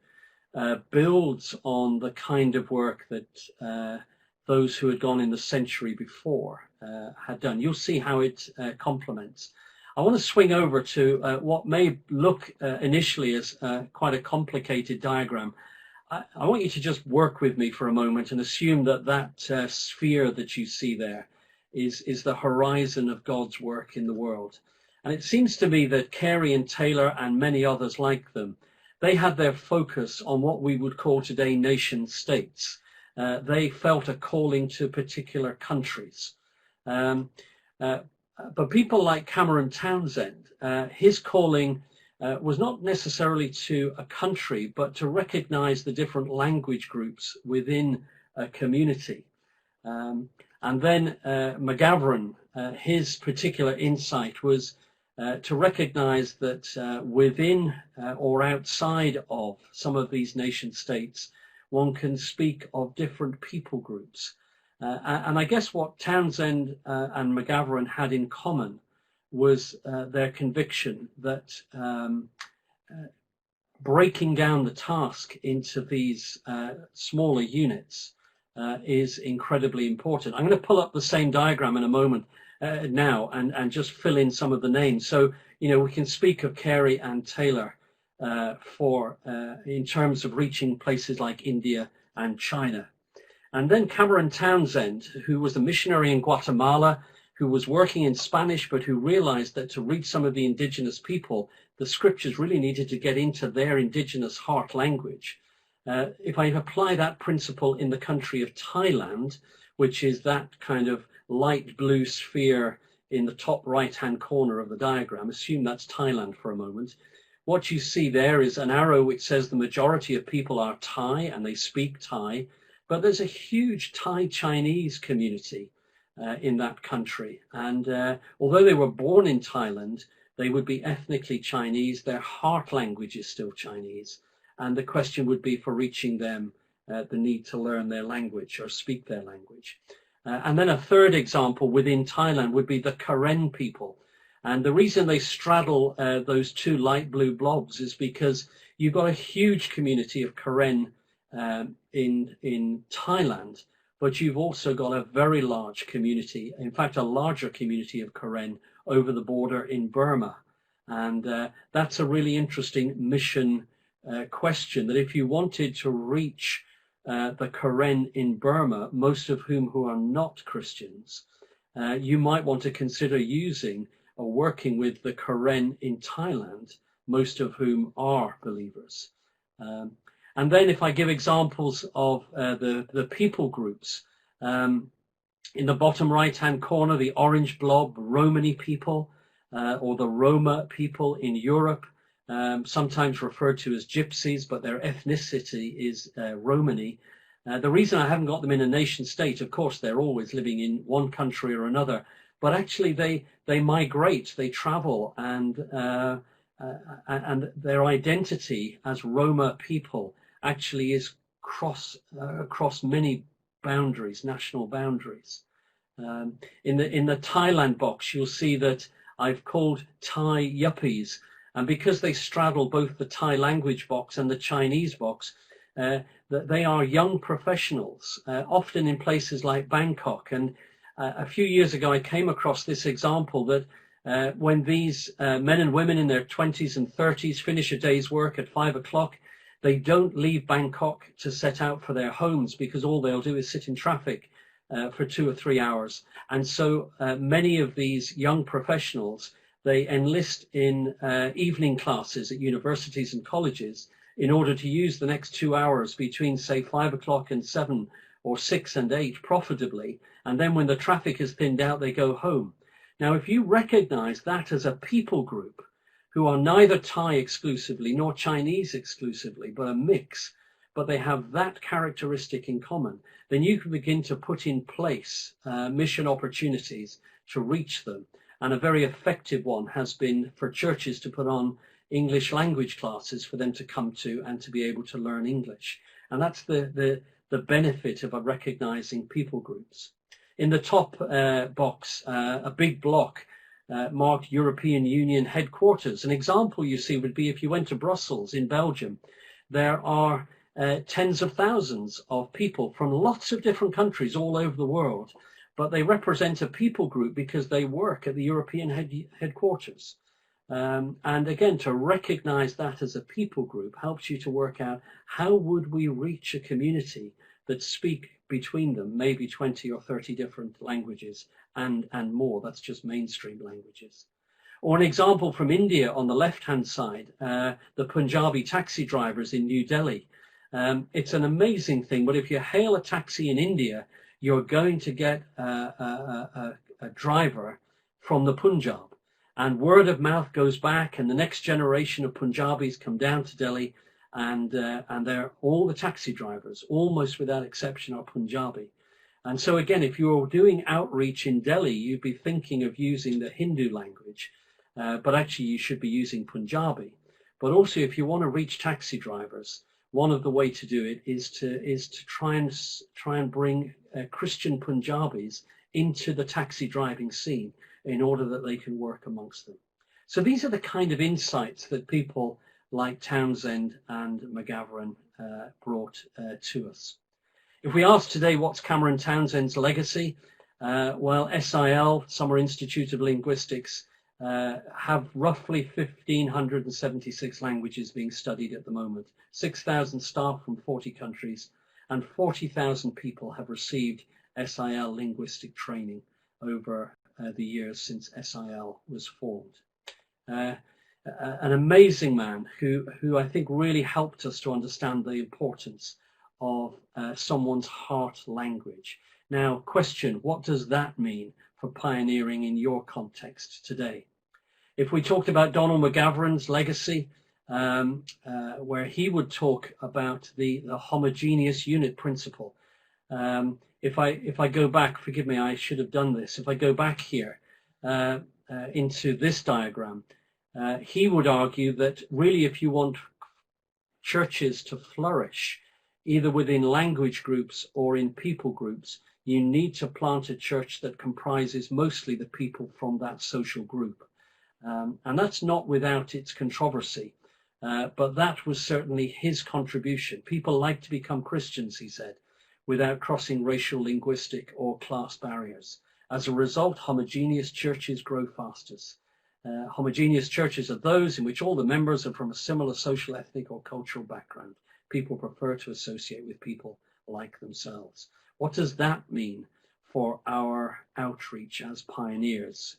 builds on the kind of work that those who had gone in the century before had done. You'll see how it complements. I want to swing over to what may look initially as quite a complicated diagram. I want you to just work with me for a moment and assume that that sphere that you see there is the horizon of God's work in the world. And it seems to me that Carey and Taylor and many others like them, they had their focus on what we would call today nation states. They felt a calling to particular countries. But people like Cameron Townsend, his calling was not necessarily to a country, but to recognize the different language groups within a community. And then McGavran, his particular insight was to recognize that within or outside of some of these nation states, one can speak of different people groups. And I guess what Townsend and McGavran had in common was their conviction that breaking down the task into these smaller units is incredibly important. I'm going to pull up the same diagram in a moment now and just fill in some of the names. So, you know, we can speak of Carey and Taylor in terms of reaching places like India and China. And then Cameron Townsend, who was a missionary in Guatemala, who was working in Spanish, but who realized that to reach some of the indigenous people, the scriptures really needed to get into their indigenous heart language. If I apply that principle in the country of Thailand, which is that kind of light blue sphere in the top right-hand corner of the diagram, assume that's Thailand for a moment. What you see there is an arrow which says the majority of people are Thai and they speak Thai, but there's a huge Thai Chinese community in that country. And although they were born in Thailand, they would be ethnically Chinese. Their heart language is still Chinese. And the question would be, for reaching them, the need to learn their language or speak their language. And then a third example within Thailand would be the Karen people. And the reason they straddle those two light blue blobs is because you've got a huge community of Karen in Thailand, but you've also got a very large community, in fact, a larger community of Karen over the border in Burma. And that's a really interesting mission question, that if you wanted to reach the Karen in Burma, most of who are not Christians, you might want to consider using or working with the Karen in Thailand, most of whom are believers. And then if I give examples of the people groups, in the bottom right-hand corner, the orange blob, Romani people, or the Roma people in Europe, sometimes referred to as gypsies, but their ethnicity is Romani. The reason I haven't got them in a nation state, of course, they're always living in one country or another, but actually they migrate, they travel, and their identity as Roma people actually is across many boundaries, national boundaries. In the Thailand box, you'll see that I've called Thai yuppies, and because they straddle both the Thai language box and the Chinese box, that they are young professionals, often in places like Bangkok. And a few years ago, I came across this example that when these men and women in their 20s and 30s finish a day's work at 5 o'clock, they don't leave Bangkok to set out for their homes, because all they'll do is sit in traffic for 2 or 3 hours. And so many of these young professionals, they enlist in evening classes at universities and colleges in order to use the next 2 hours between, say, 5 o'clock and 7 or 6 and 8 profitably. And then when the traffic is thinned out, they go home. Now, if you recognize that as a people group who are neither Thai exclusively nor Chinese exclusively, but a mix, but they have that characteristic in common, then you can begin to put in place mission opportunities to reach them. And a very effective one has been for churches to put on English language classes for them to come to and to be able to learn English. And that's the benefit of recognizing people groups. In the top box, a big block marked European Union headquarters. An example you see would be if you went to Brussels in Belgium, there are tens of thousands of people from lots of different countries all over the world, but they represent a people group because they work at the European headquarters. And again, to recognize that as a people group helps you to work out how would we reach a community that speak between them maybe 20 or 30 different languages and more. That's just mainstream languages. Or an example from India on the left-hand side, the Punjabi taxi drivers in New Delhi. It's an amazing thing, but if you hail a taxi in India, you're going to get a driver from the Punjab. And word of mouth goes back, and the next generation of Punjabis come down to Delhi, and they're all the taxi drivers, almost without exception, are Punjabi. And so again, if you're doing outreach in Delhi, you'd be thinking of using the Hindu language, but actually you should be using Punjabi. But also, if you want to reach taxi drivers, one of the way to do it is to try and bring Christian Punjabis into the taxi driving scene in order that they can work amongst them. So these are the kind of insights that people like Townsend and McGavran brought to us. If we ask today what's Cameron Townsend's legacy, well, SIL, Summer Institute of Linguistics, have roughly 1,576 languages being studied at the moment, 6,000 staff from 40 countries, and 40,000 people have received SIL linguistic training over the years since SIL was formed. An amazing man who I think really helped us to understand the importance of someone's heart language. Now, question, what does that mean for pioneering in your context today? If we talked about Donald McGavran's legacy, where he would talk about the homogeneous unit principle. If I go back, forgive me, I should have done this. If I go back here into this diagram, he would argue that really if you want churches to flourish, either within language groups or in people groups, you need to plant a church that comprises mostly the people from that social group. And that's not without its controversy. But that was certainly his contribution. People like to become Christians, he said, without crossing racial, linguistic, or class barriers. As a result, homogeneous churches grow fastest. Homogeneous churches are those in which all the members are from a similar social, ethnic, or cultural background. People prefer to associate with people like themselves. What does that mean for our outreach as pioneers,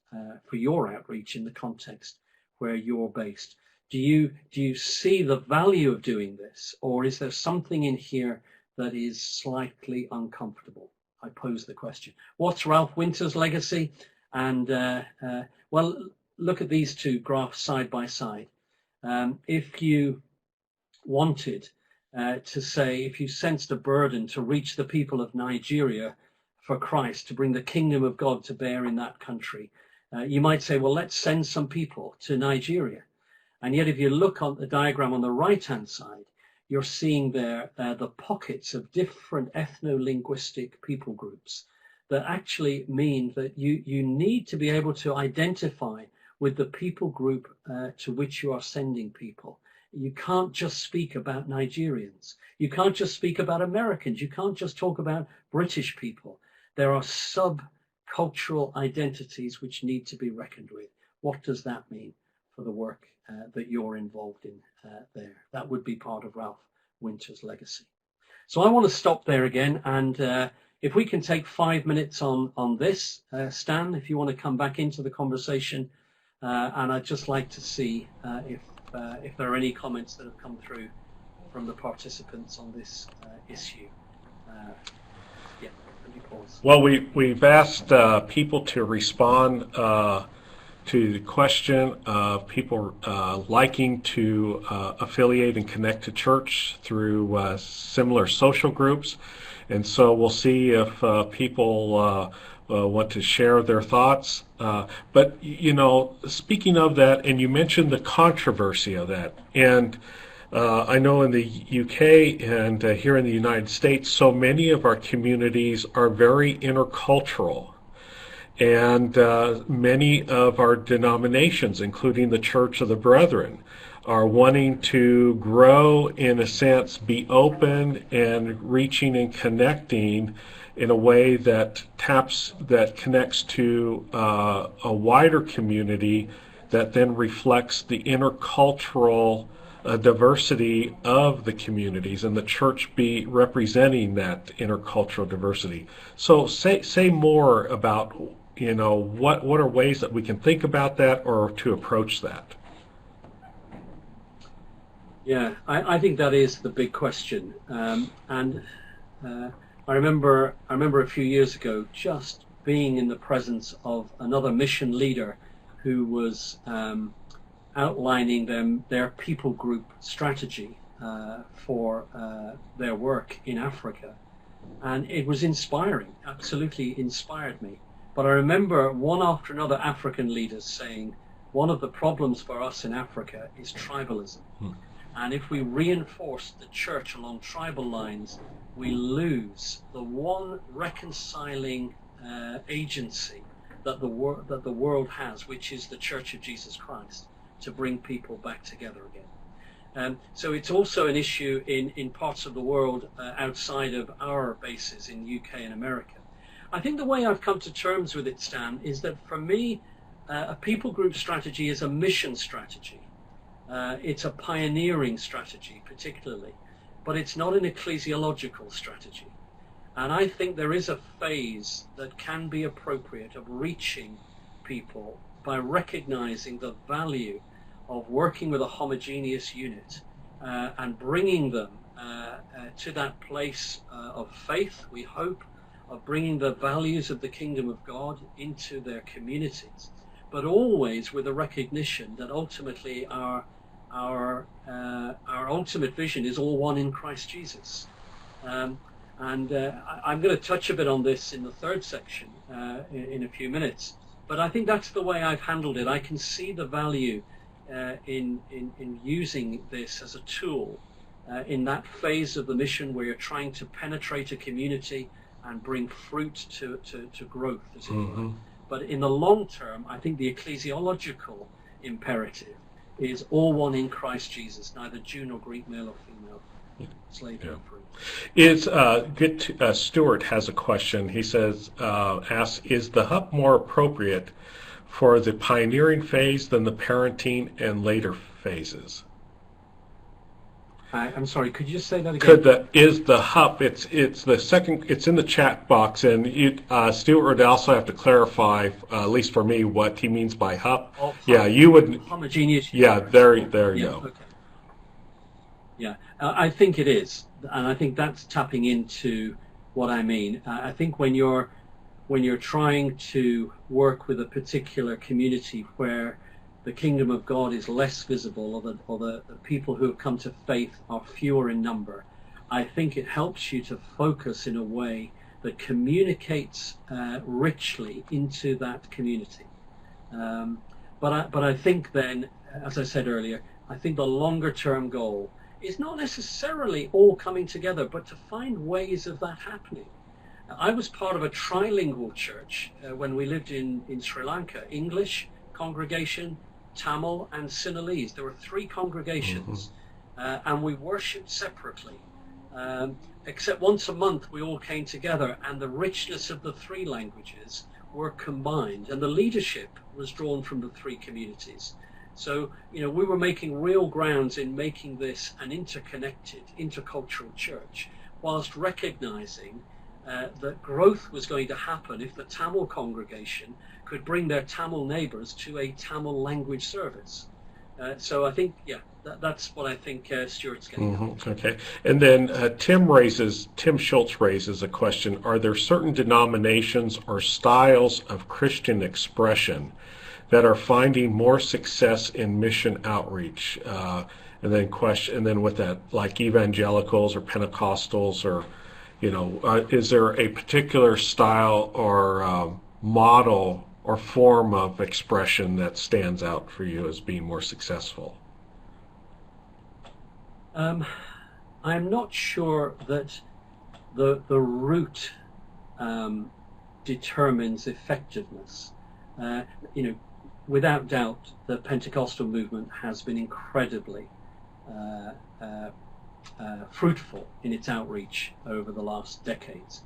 for your outreach in the context where you're based? Do you see the value of doing this, or is there something in here that is slightly uncomfortable? I pose the question. What's Ralph Winter's legacy? And well, look at these two graphs side by side. If you wanted to say, if you sensed a burden to reach the people of Nigeria for Christ, to bring the kingdom of God to bear in that country, you might say, well, let's send some people to Nigeria. And yet, if you look on the diagram on the right-hand side, you're seeing there the pockets of different ethno-linguistic people groups that actually mean that you need to be able to identify with the people group to which you are sending people. You can't just speak about Nigerians. You can't just speak about Americans. You can't just talk about British people. There are sub-cultural identities which need to be reckoned with. What does that mean for the work that you're involved in there? That would be part of Ralph Winter's legacy. So I want to stop there again, and if we can take 5 minutes on this, Stan, if you want to come back into the conversation, and I'd just like to see if there are any comments that have come through from the participants on this issue. Yeah, let me pause. Well, we've asked people to respond to the question of people liking to affiliate and connect to church through similar social groups. And so we'll see if people want to share their thoughts. But, you know, speaking of that, and you mentioned the controversy of that, and I know in the UK and here in the United States, so many of our communities are very intercultural. And many of our denominations, including the Church of the Brethren, are wanting to grow, in a sense, be open and reaching and connecting in a way that connects to a wider community that then reflects the intercultural diversity of the communities, and the church be representing that intercultural diversity. So say more about, you know, what are ways that we can think about that or to approach that? Yeah, I think that is the big question. And I remember a few years ago just being in the presence of another mission leader who was outlining their people group strategy for their work in Africa. And it was inspiring, absolutely inspired me. But I remember one after another African leaders saying, one of the problems for us in Africa is tribalism. And if we reinforce the church along tribal lines, we lose the one reconciling agency that the world has, which is the Church of Jesus Christ, to bring people back together again. So it's also an issue in parts of the world outside of our bases in UK and America. I think the way I've come to terms with it, Stan, is that for me, a people group strategy is a mission strategy. It's a pioneering strategy, particularly, but it's not an ecclesiological strategy. And I think there is a phase that can be appropriate of reaching people by recognizing the value of working with a homogeneous unit and bringing them to that place of faith, we hope, of bringing the values of the kingdom of God into their communities, but always with a recognition that ultimately our ultimate vision is all one in Christ Jesus. I'm going to touch a bit on this in the third section in a few minutes, but I think that's the way I've handled it. I can see the value in using this as a tool in that phase of the mission where you're trying to penetrate a community and bring fruit to growth, as it were. But in the long term, I think the ecclesiological imperative is all one in Christ Jesus, neither Jew nor Greek, male or female, slave nor free. Stuart has a question. He says, asks, is the HUP more appropriate for the pioneering phase than the parenting and later phases? I'm sorry, could you just say that again? Is the HUP, it's the second, it's in the chat box, and Stuart would also have to clarify, at least for me, what he means by HUP. Oh, yeah, you would. Homogeneous. Yeah, there you go. Okay. Yeah, I think it is, and I think that's tapping into what I mean. I think when you're trying to work with a particular community where the kingdom of God is less visible, or the people who have come to faith are fewer in number, I think it helps you to focus in a way that communicates richly into that community. But I think then, as I said earlier, I think the longer term goal is not necessarily all coming together, but to find ways of that happening. I was part of a trilingual church when we lived in Sri Lanka: English congregation, Tamil and Sinhalese. There were 3 congregations, and we worshipped separately. Except once a month we all came together, and the richness of the 3 languages were combined, and the leadership was drawn from the 3 communities. So, we were making real grounds in making this an interconnected, intercultural church, whilst recognizing that growth was going to happen if the Tamil congregation could bring their Tamil neighbors to a Tamil language service. So I think, that's what I think Stuart's getting at. Okay. And then Tim Schultz raises a question: are there certain denominations or styles of Christian expression that are finding more success in mission outreach? And then with that, like evangelicals or Pentecostals, or is there a particular style or model or form of expression that stands out for you as being more successful? I'm not sure that the route determines effectiveness. Without doubt, the Pentecostal movement has been incredibly fruitful in its outreach over the last decades.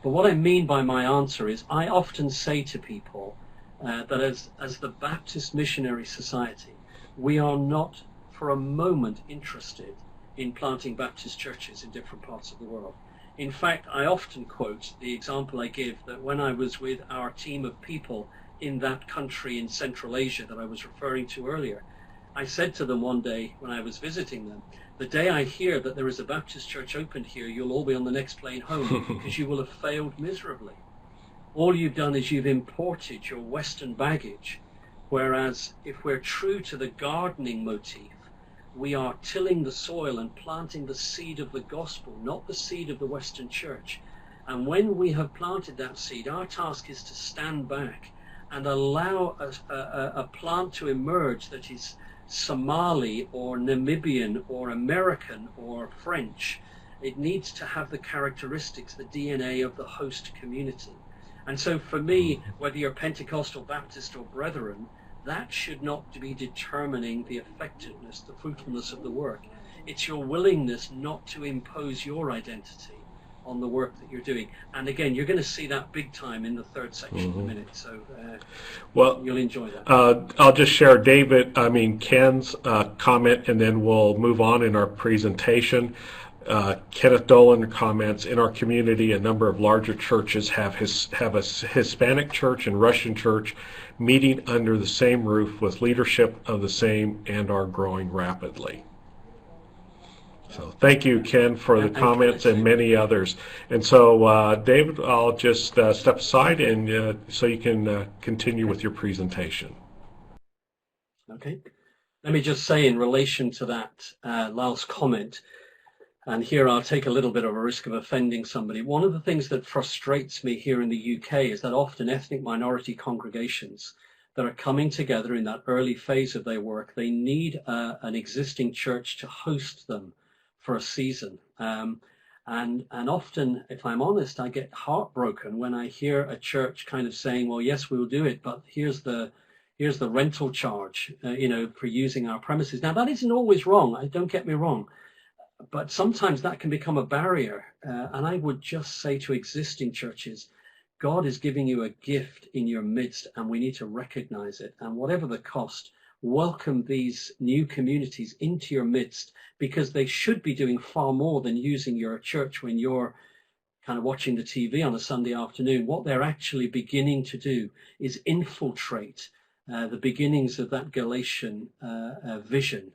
But what I mean by my answer is, I often say to people that as the Baptist Missionary Society, we are not for a moment interested in planting Baptist churches in different parts of the world. In fact, I often quote the example I give, that when I was with our team of people in that country in Central Asia that I was referring to earlier, I said to them one day when I was visiting them, the day I hear that there is a Baptist church opened here, you'll all be on the next plane home, because you will have failed miserably. All you've done is you've imported your Western baggage, whereas if we're true to the gardening motif, we are tilling the soil and planting the seed of the gospel, not the seed of the Western church. And when we have planted that seed, our task is to stand back and allow a plant to emerge that is Somali or Namibian or American or French. It needs to have the characteristics, the DNA of the host community. And so for me, whether you're Pentecostal, Baptist or Brethren, that should not be determining the effectiveness, the fruitfulness of the work. It's your willingness not to impose your identity on the work that you're doing. And again, you're going to see that big time in the third section in a minute, so you'll enjoy that. I'll just share Ken's comment, and then we'll move on in our presentation. Kenneth Dolan comments, in our community, a number of larger churches have a Hispanic church and Russian church meeting under the same roof with leadership of the same and are growing rapidly. So thank you, Ken, for the comments and many others. And so, David, I'll just step aside and so you can continue with your presentation. Okay. Let me just say in relation to that last comment, and here I'll take a little bit of a risk of offending somebody. One of the things that frustrates me here in the UK is that often ethnic minority congregations that are coming together in that early phase of their work, they need an existing church to host them for a season. And often, if I'm honest, I get heartbroken when I hear a church kind of saying, well, yes, we'll do it, but here's the here's the rental charge, for using our premises. Now, that isn't always wrong. Don't get me wrong. But sometimes that can become a barrier. And I would just say to existing churches, God is giving you a gift in your midst, and we need to recognize it. And whatever the cost, welcome these new communities into your midst, because they should be doing far more than using your church when you're kind of watching the TV on a Sunday afternoon. What they're actually beginning to do is infiltrate the beginnings of that Galatian vision,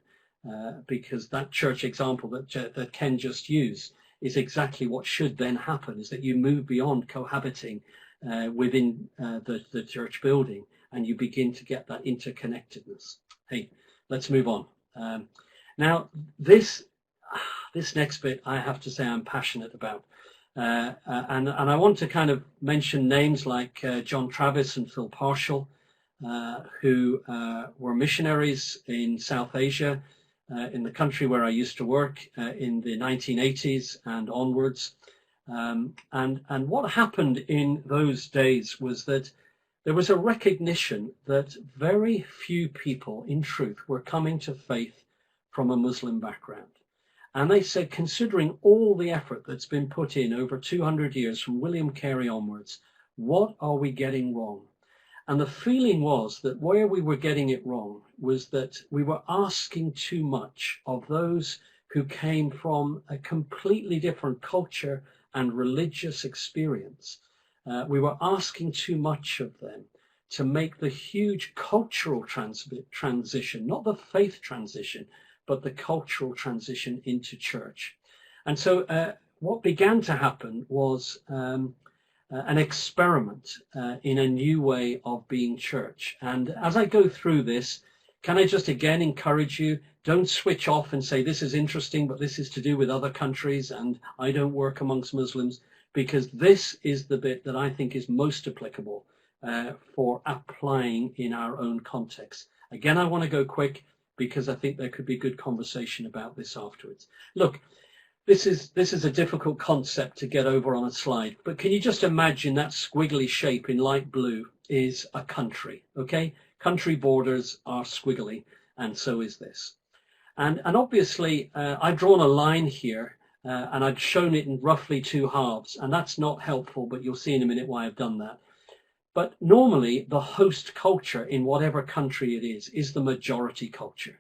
because that church example that Ken just used is exactly what should then happen, is that you move beyond cohabiting within the church building, and you begin to get that interconnectedness. Hey, let's move on. Now, this next bit, I have to say I'm passionate about. And I want to kind of mention names like John Travis and Phil Parshall, who were missionaries in South Asia, in the country where I used to work in the 1980s and onwards. And what happened in those days was that there was a recognition that very few people, in truth, were coming to faith from a Muslim background. And they said, considering all the effort that's been put in over 200 years from William Carey onwards, what are we getting wrong? And the feeling was that where we were getting it wrong was that we were asking too much of those who came from a completely different culture and religious experience. We were asking too much of them to make the huge cultural transition, not the faith transition, but the cultural transition into church. And so what began to happen was an experiment in a new way of being church. And as I go through this, can I just again encourage you, don't switch off and say, this is interesting, but this is to do with other countries and I don't work amongst Muslims, because this is the bit that I think is most applicable for applying in our own context. Again, I want to go quick, because I think there could be good conversation about this afterwards. Look, this is a difficult concept to get over on a slide, but can you just imagine that squiggly shape in light blue is a country, okay? Country borders are squiggly, and so is this. And obviously, I've drawn a line here, and I've shown it in roughly two halves, and that's not helpful, but you'll see in a minute why I've done that. But normally, the host culture in whatever country it is the majority culture.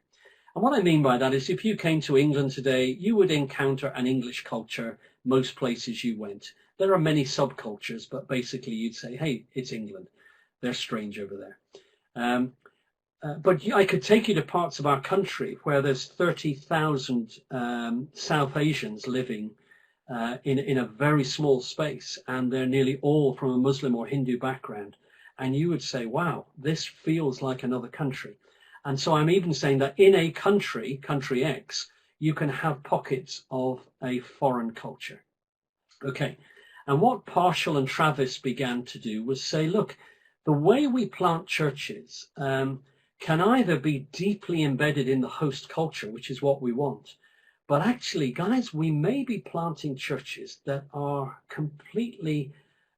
And what I mean by that is, if you came to England today, you would encounter an English culture most places you went. There are many subcultures, but basically you'd say, hey, it's England. They're strange over there. But I could take you to parts of our country where there's 30,000 South Asians living in a very small space, and they're nearly all from a Muslim or Hindu background. And you would say, wow, this feels like another country. And so I'm even saying that in a country, country X, you can have pockets of a foreign culture. Okay, and what Parshall and Travis began to do was say, look, the way we plant churches can either be deeply embedded in the host culture, which is what we want, but actually, guys, we may be planting churches that are completely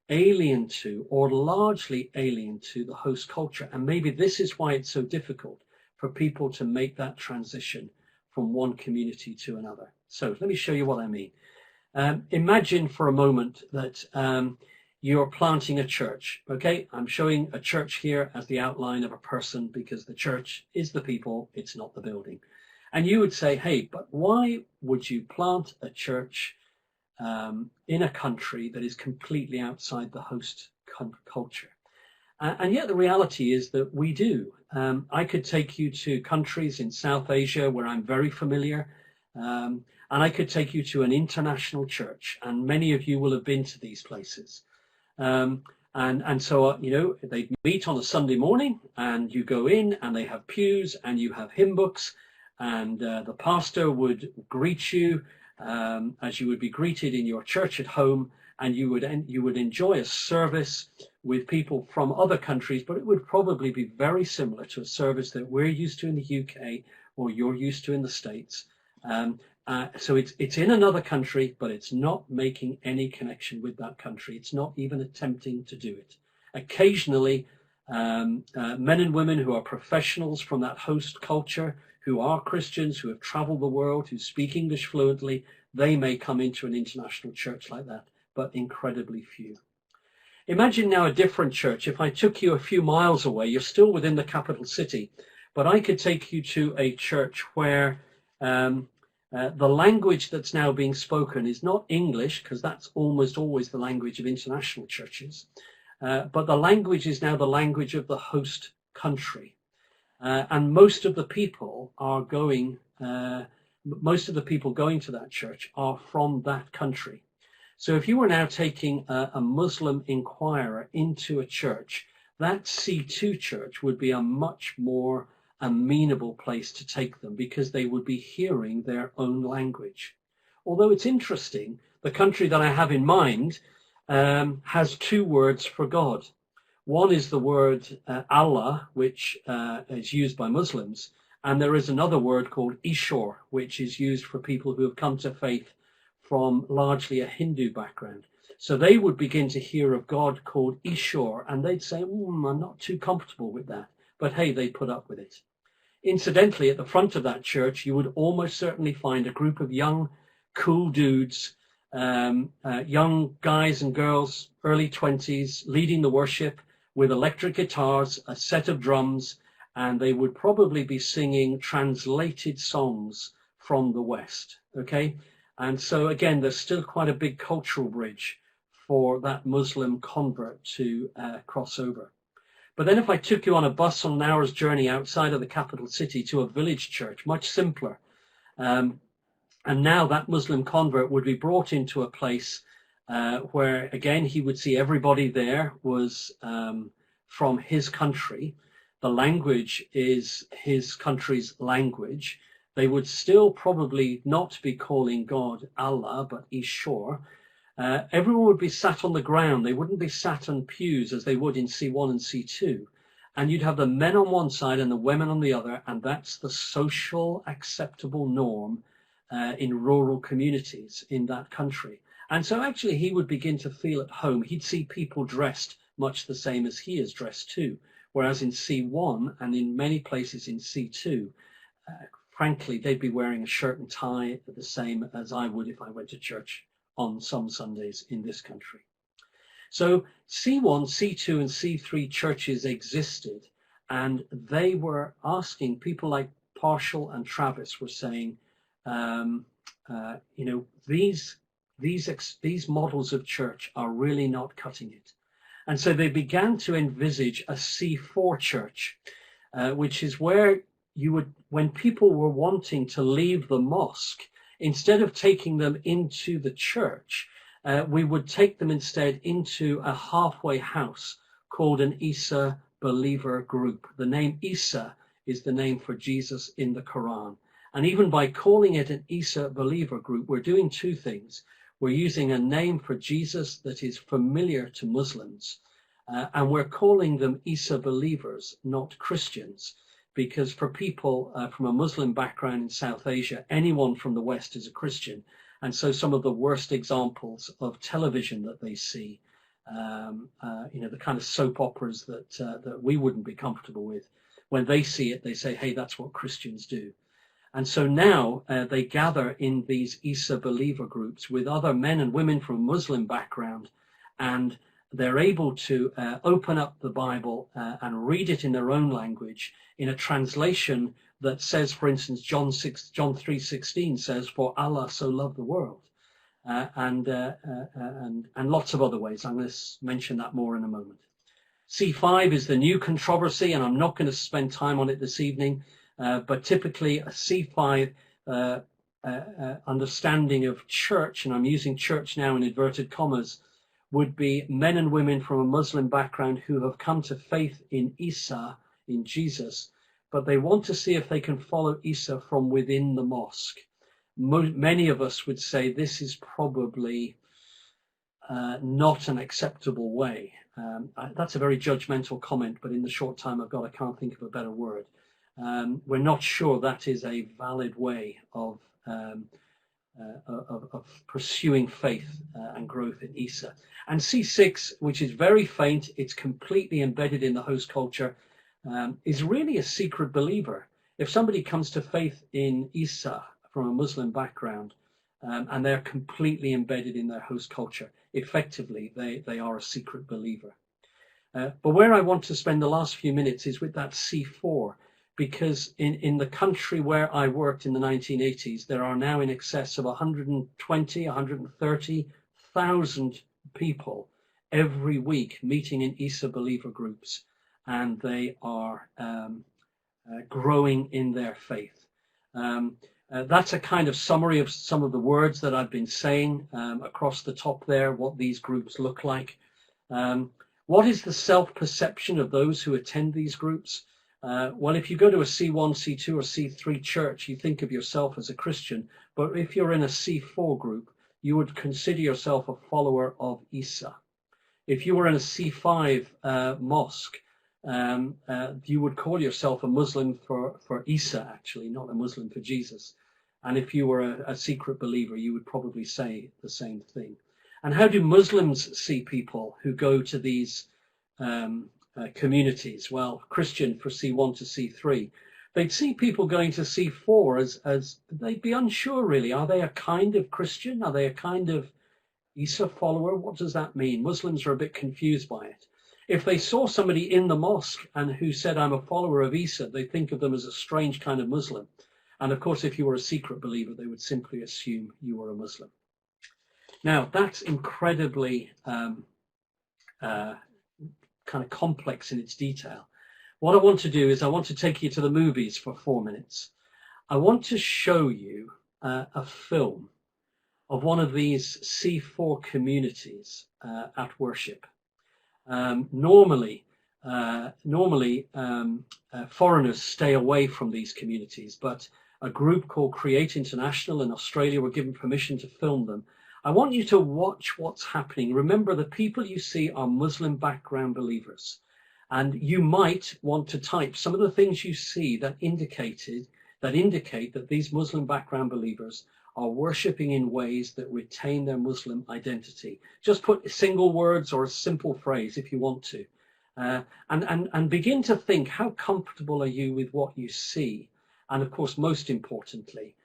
alien to, or largely alien to, the host culture. And maybe this is why it's so difficult for people to make that transition from one community to another. So let me show you what I mean. Imagine for a moment that you're planting a church. Okay, I'm showing a church here as the outline of a person, because the church is the people, it's not the building. And you would say, hey, but why would you plant a church in a country that is completely outside the host culture? And yet the reality is that we do. I could take you to countries in South Asia where I'm very familiar, and I could take you to an international church, and many of you will have been to these places. And so, they meet on a Sunday morning, and you go in, and they have pews, and you have hymn books, and the pastor would greet you as you would be greeted in your church at home, and you would enjoy a service with people from other countries, but it would probably be very similar to a service that we're used to in the UK or you're used to in the States. So it's in another country, but it's not making any connection with that country. It's not even attempting to do it. Occasionally, Men and women who are professionals from that host culture, who are Christians, who have traveled the world, who speak English fluently, they may come into an international church like that, but incredibly few. Imagine now a different church. If I took you a few miles away, you're still within the capital city, but I could take you to a church where the language that's now being spoken is not English, because that's almost always the language of international churches, but the language is now the language of the host country. And most of the people going to that church are from that country. So if you were now taking a Muslim inquirer into a church, that C2 church would be a much more amenable place to take them, because they would be hearing their own language. Although it's interesting, the country that I have in mind has two words for God. One is the word Allah, which is used by Muslims, and there is another word called Ishor, which is used for people who have come to faith from largely a Hindu background. So they would begin to hear of God called Ishor, and they'd say, I'm not too comfortable with that. But hey, they put up with it. Incidentally, at the front of that church, you would almost certainly find a group of young, cool dudes, young guys and girls, early 20s, leading the worship with electric guitars, a set of drums, and they would probably be singing translated songs from the West, okay? And so again, there's still quite a big cultural bridge for that Muslim convert to cross over. But then if I took you on a bus on an hour's journey outside of the capital city to a village church, much simpler, and now that Muslim convert would be brought into a place where, again, he would see everybody there was from his country. The language is his country's language. They would still probably not be calling God Allah, but Ishor. Everyone would be sat on the ground. They wouldn't be sat on pews as they would in C1 and C2. And you'd have the men on one side and the women on the other, and that's the social acceptable norm in rural communities in that country. And so actually he would begin to feel at home. He'd see people dressed much the same as he is dressed too. Whereas in C1 and in many places in C2, frankly, they'd be wearing a shirt and tie the same as I would if I went to church on some Sundays in this country. So C1, C2 and C3 churches existed, and they were asking, people like Partial and Travis were saying, these models of church are really not cutting it. And so they began to envisage a C4 church, which is where you would, when people were wanting to leave the mosque, instead of taking them into the church, we would take them instead into a halfway house called an Isa believer group. The name Isa is the name for Jesus in the Quran. And even by calling it an Isa believer group, we're doing two things. We're using a name for Jesus that is familiar to Muslims, and we're calling them Isa believers, not Christians, because for people from a Muslim background in South Asia, anyone from the West is a Christian. And so some of the worst examples of television that they see, the kind of soap operas that we wouldn't be comfortable with, when they see it, they say, hey, that's what Christians do. And so now they gather in these Isa believer groups with other men and women from a Muslim background, and they're able to open up the Bible and read it in their own language in a translation that says, for instance, John 3:16 says, "For Allah so loved the world," and lots of other ways. I'm going to mention that more in a moment. C5 is the new controversy, and I'm not going to spend time on it this evening. But typically a C5 understanding of church, and I'm using church now in inverted commas, would be men and women from a Muslim background who have come to faith in Isa, in Jesus, but they want to see if they can follow Isa from within the mosque. Many of us would say this is probably not an acceptable way. That's a very judgmental comment, but in the short time I've got, I can't think of a better word. We're not sure that is a valid way of of pursuing faith and growth in Isa. And C6, which is very faint, it's completely embedded in the host culture, is really a secret believer. If somebody comes to faith in Isa from a Muslim background, and they're completely embedded in their host culture, effectively they are a secret believer. But where I want to spend the last few minutes is with that C4, because in the country where I worked in the 1980s, there are now in excess of 120, 130,000 people every week meeting in Isa believer groups, and they are growing in their faith. That's a kind of summary of some of the words that I've been saying across the top there, what these groups look like. What is the self-perception of those who attend these groups? Well, if you go to a C1, C2 or C3 church, you think of yourself as a Christian, but if you're in a C4 group, you would consider yourself a follower of Isa. If you were in a C5 mosque, you would call yourself a Muslim for Isa, actually, not a Muslim for Jesus. And if you were a secret believer, you would probably say the same thing. And how do Muslims see people who go to these communities? Well, Christian for C1 to C3. They'd see people going to C4 as they'd be unsure, really. Are they a kind of Christian? Are they a kind of Isa follower? What does that mean? Muslims are a bit confused by it. If they saw somebody in the mosque and who said, I'm a follower of Isa, they think of them as a strange kind of Muslim. And of course, if you were a secret believer, they would simply assume you were a Muslim. Now, that's incredibly kind of complex in its detail. What I want to do is I want to take you to the movies for 4 minutes. I want to show you a film of one of these C4 communities at worship. Normally, foreigners stay away from these communities, but a group called Create International in Australia were given permission to film them. I want you to watch what's happening. Remember, the people you see are Muslim background believers, and you might want to type some of the things you see that indicate that these Muslim background believers are worshipping in ways that retain their Muslim identity. Just put single words or a simple phrase if you want to, and begin to think, how comfortable are you with what you see? And of course, most importantly,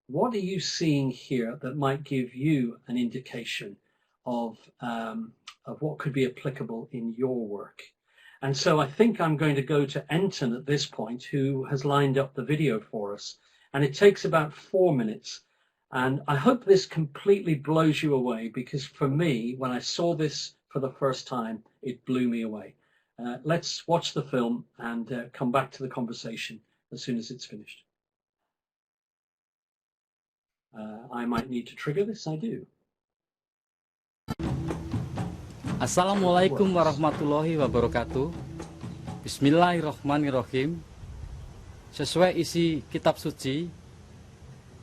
what are you seeing here that might give you an indication of what could be applicable in your work? And so I think I'm going to go to Enton at this point, who has lined up the video for us. And it takes about 4 minutes. And I hope this completely blows you away, because for me, when I saw this for the first time, it blew me away. Let's watch the film and come back to the conversation as soon as it's finished. I might need to trigger this, I do. Assalamualaikum warahmatullahi wabarakatuh. Bismillahirrahmanirrahim. Sesuai isi kitab suci,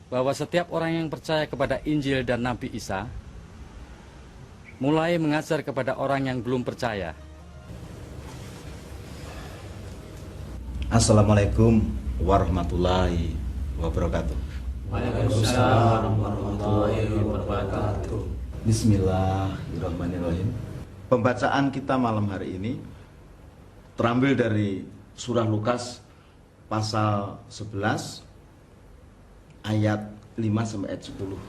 bahwa setiap orang yang percaya kepada Injil dan Nabi Isa mulai mengajar kepada orang yang belum percaya. Assalamualaikum warahmatullahi wabarakatuh. Waalaikumsalam warahmatullahi wabarakatuh. Bismillahirrahmanirrahim. Pembacaan kita malam hari ini terambil dari surah Lukas pasal 11 ayat 5 sampai ayat 10.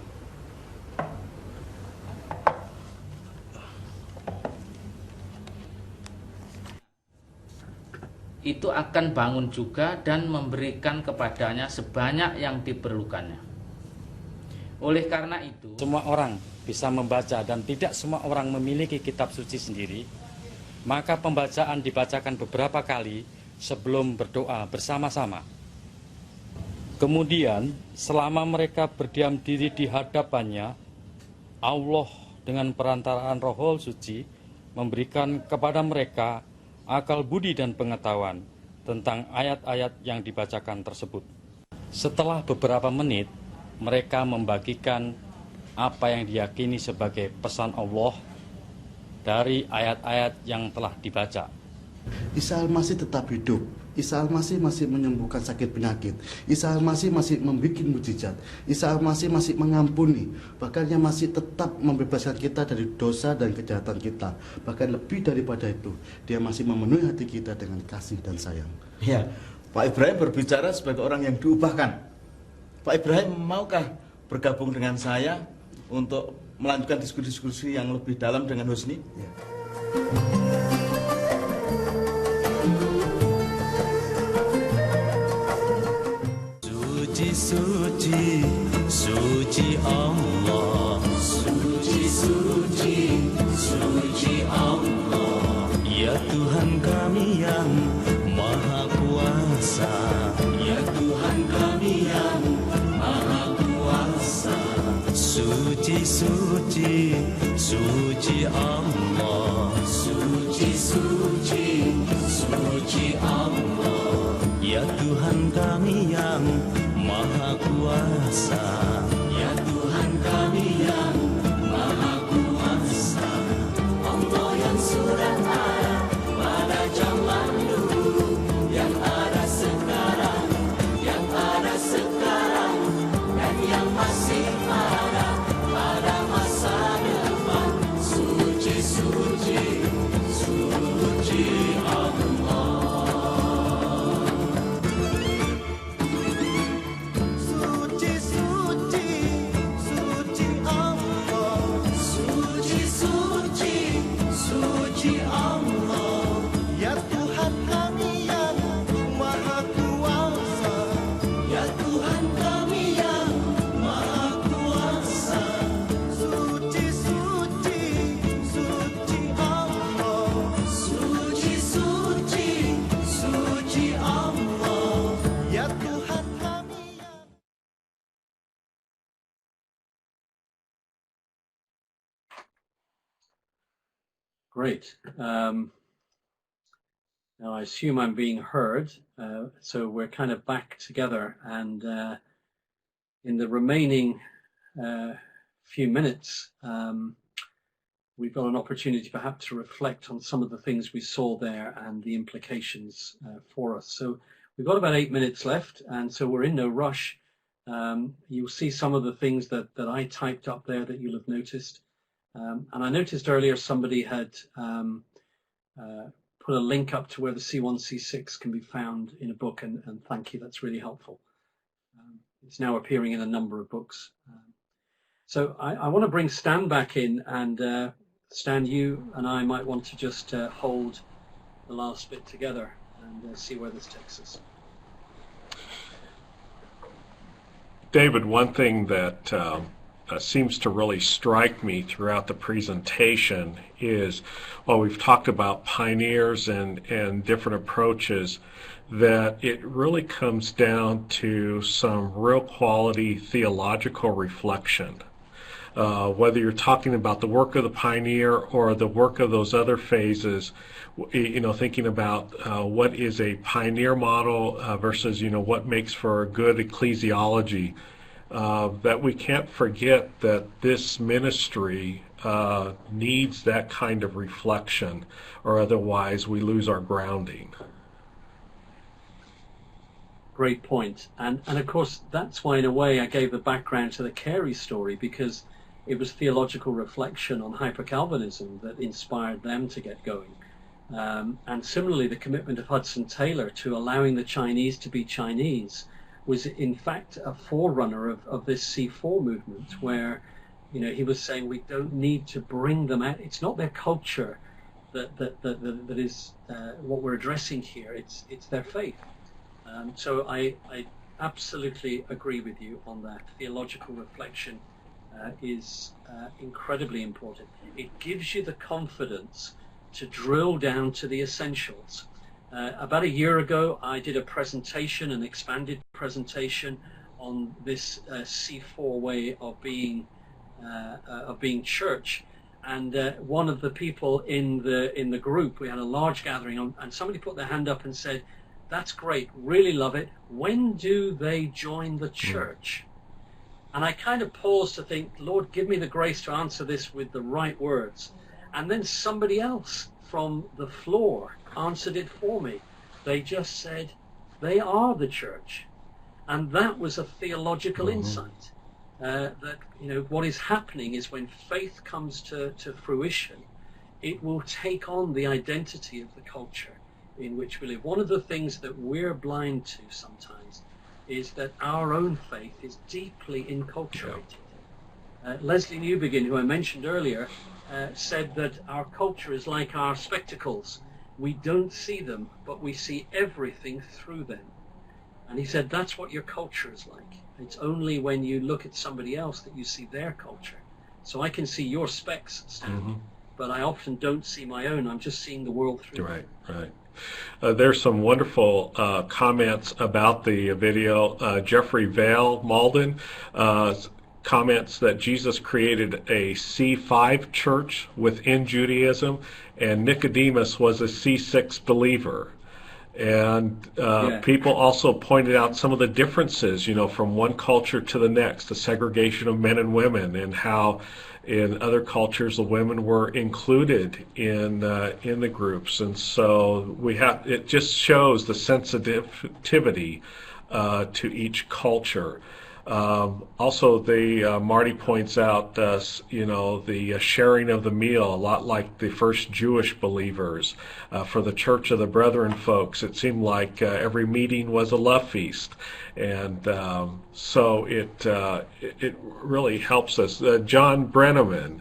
Itu akan bangun juga dan memberikan kepadanya sebanyak yang diperlukannya. Oleh karena itu, Semua orang bisa membaca dan tidak semua orang memiliki kitab suci sendiri. Maka pembacaan dibacakan beberapa kali sebelum berdoa bersama-sama. Kemudian selama mereka berdiam diri di hadapannya, Allah dengan perantaraan Roh Suci memberikan kepada mereka akal budi dan pengetahuan tentang ayat-ayat yang dibacakan tersebut. Setelah beberapa menit, mereka membagikan apa yang diyakini sebagai pesan Allah dari ayat-ayat yang telah dibaca. Isa masih tetap hidup Isa Al-Masih masih menyembuhkan sakit penyakit. Isa Al-Masih masih membuat mujizat. Isa Al-Masih masih mengampuni. Bahkan dia masih tetap membebaskan kita dari dosa dan kejahatan kita. Bahkan lebih daripada itu, dia masih memenuhi hati kita dengan kasih dan sayang. Ya, Pak Ibrahim berbicara sebagai orang yang diubahkan. Pak Ibrahim, maukah bergabung dengan saya untuk melanjutkan diskusi-diskusi yang lebih dalam dengan Husni? Ya. Suci, suci Allah. Suci, suci, suci Allah. Ya Tuhan kami yang Maha Kuasa. Ya Tuhan kami yang Maha Kuasa. Suci, suci, suci Allah. Suci, suci, suci Allah. Ya Tuhan kami yang Maha Kuasa. Ya Tuhan kami yang Maha Kuasa. Allah yang sudah ada pada zaman dulu, yang ada sekarang, dan yang masih ada pada masa depan. Suci, suci, suci Allah. Great. Now I assume I'm being heard, so we're kind of back together, and in the remaining few minutes, we've got an opportunity perhaps to reflect on some of the things we saw there and the implications for us. So we've got about 8 minutes left, and so we're in no rush. You'll see some of the things that I typed up there that you'll have noticed. And I noticed earlier somebody had put a link up to where the C1, C6 can be found in a book, and thank you, that's really helpful. It's now appearing in a number of books. So I want to bring Stan back in, and Stan, you and I might want to just hold the last bit together and see where this takes us. David, one thing that seems to really strike me throughout the presentation is, while we've talked about pioneers and different approaches, that it really comes down to some real quality theological reflection. Whether you're talking about the work of the pioneer or the work of those other phases, thinking about what is a pioneer model versus, what makes for a good ecclesiology, that we can't forget that this ministry needs that kind of reflection, or otherwise we lose our grounding. Great point. And of course, that's why in a way I gave the background to the Carey story, because it was theological reflection on hyper-Calvinism that inspired them to get going. And similarly, the commitment of Hudson Taylor to allowing the Chinese to be Chinese was in fact a forerunner of this C4 movement, where he was saying we don't need to bring them out. It's not their culture that is what we're addressing here. It's their faith. So I absolutely agree with you on that. Theological reflection is incredibly important. It gives you the confidence to drill down to the essentials. About a year ago, I did a presentation, an expanded presentation, on this C4 way of being church. And one of the people in the group, we had a large gathering, and somebody put their hand up and said, "That's great, really love it. When do they join the church?" And I kind of paused to think, Lord, give me the grace to answer this with the right words. And then somebody else from the floor answered it for me. They just said they are the church. And that was a theological insight. That, you know, what is happening is when faith comes to fruition, it will take on the identity of the culture in which we live. One of the things that we're blind to sometimes is that our own faith is deeply enculturated. Leslie Newbegin, who I mentioned earlier, said that our culture is like our spectacles. We don't see them, but we see everything through them. And he said that's what your culture is like. It's only when you look at somebody else that you see their culture. So I can see your specs, Stan, but I often don't see my own. I'm just seeing the world through them. Right. There's some wonderful comments about the video. Jeffrey Vale Malden comments that Jesus created a C5 church within Judaism, and Nicodemus was a C6 believer. And people also pointed out some of the differences, you know, from one culture to the next, the segregation of men and women, and how in other cultures the women were included in the groups. And so it just shows the sensitivity to each culture. Also, Marty points out, you know, the sharing of the meal, a lot like the first Jewish believers. For the Church of the Brethren folks, it seemed like every meeting was a love feast. And so it really helps us. John Brenneman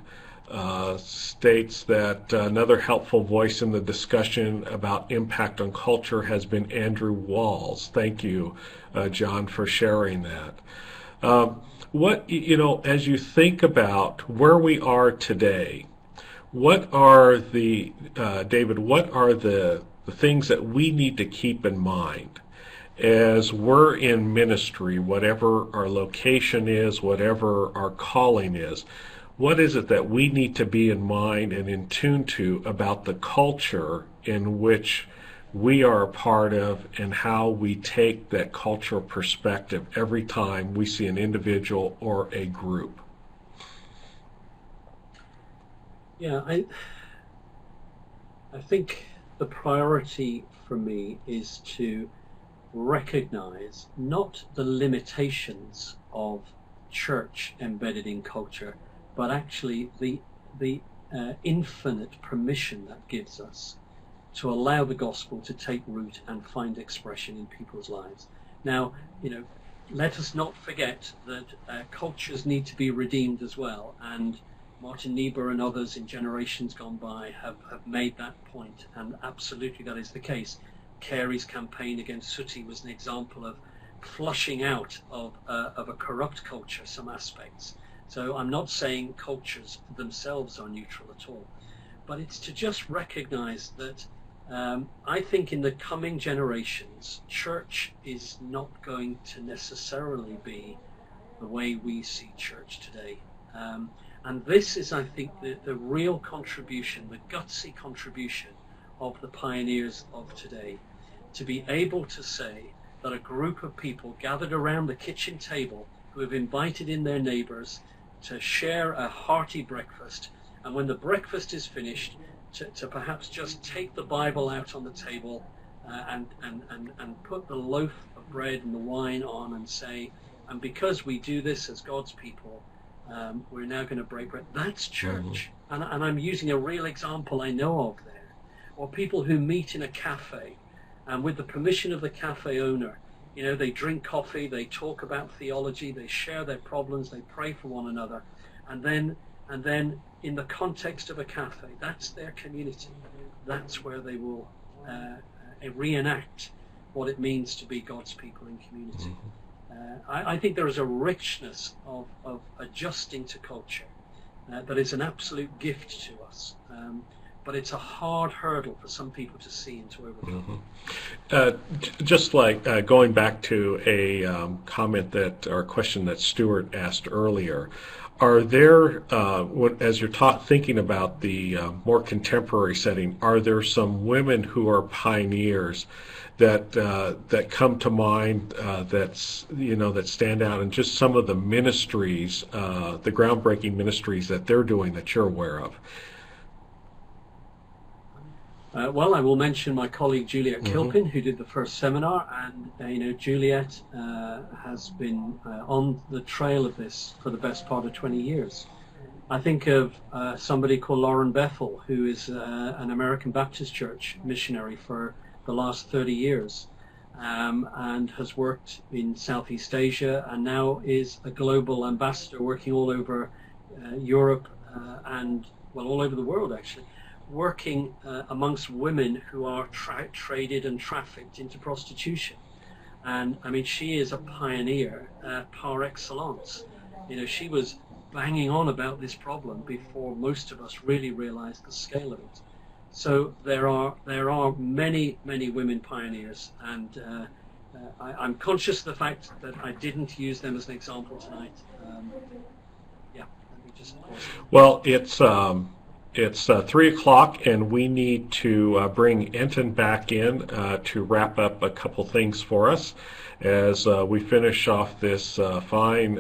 states that another helpful voice in the discussion about impact on culture has been Andrew Walls. Thank you, John, for sharing that. What, you know, as you think about where we are today, what are David, what are the things that we need to keep in mind as we're in ministry, whatever our location is, whatever our calling is? What is it that we need to be in mind and in tune to about the culture in which we are a part of, and how we take that cultural perspective every time we see an individual or a group? Yeah, I think the priority for me is to recognize not the limitations of church embedded in culture, but actually the infinite permission that gives us to allow the gospel to take root and find expression in people's lives. Now, you know, let us not forget that cultures need to be redeemed as well, and Martin Niebuhr and others in generations gone by have made that point, and absolutely that is the case. Carey's campaign against Sooty was an example of flushing out of a corrupt culture some aspects. So I'm not saying cultures themselves are neutral at all, but it's to just recognize that I think in the coming generations, church is not going to necessarily be the way we see church today. And this is, I think, the real contribution, the gutsy contribution of the pioneers of today, to be able to say that a group of people gathered around the kitchen table who have invited in their neighbors to share a hearty breakfast, and when the breakfast is finished, to perhaps just take the Bible out on the table and put the loaf of bread and the wine on and say, and because we do this as God's people, we're now going to break bread. That's church. And I'm using a real example I know of there. Or people who meet in a cafe, and with the permission of the cafe owner, you know, they drink coffee, they talk about theology, they share their problems, they pray for one another, and then in the context of a cafe, that's their community. That's where they will reenact what it means to be God's people in community. I think there is a richness of adjusting to culture that is an absolute gift to us. But it's a hard hurdle for some people to see and to overcome. Just like going back to a comment or question that Stuart asked earlier, are there, as you're thinking about the more contemporary setting, are there some women who are pioneers that come to mind that stand out, and just some of the ministries, the groundbreaking ministries that they're doing that you're aware of? Well, I will mention my colleague Juliet Kilpin, who did the first seminar, and Juliet has been on the trail of this for the best part of 20 years. I think of somebody called Lauren Bethel, who is an American Baptist Church missionary for the last 30 years, and has worked in Southeast Asia, and now is a global ambassador working all over Europe and, well, all over the world, actually, working amongst women who are traded and trafficked into prostitution. And I mean, she is a pioneer par excellence. She was banging on about this problem before most of us really realized the scale of it. So there are many women pioneers, and I'm conscious of the fact that I didn't use them as an example tonight. Let me just pause. Well, it's 3 o'clock, and we need to bring Enton back in to wrap up a couple things for us as we finish off this fine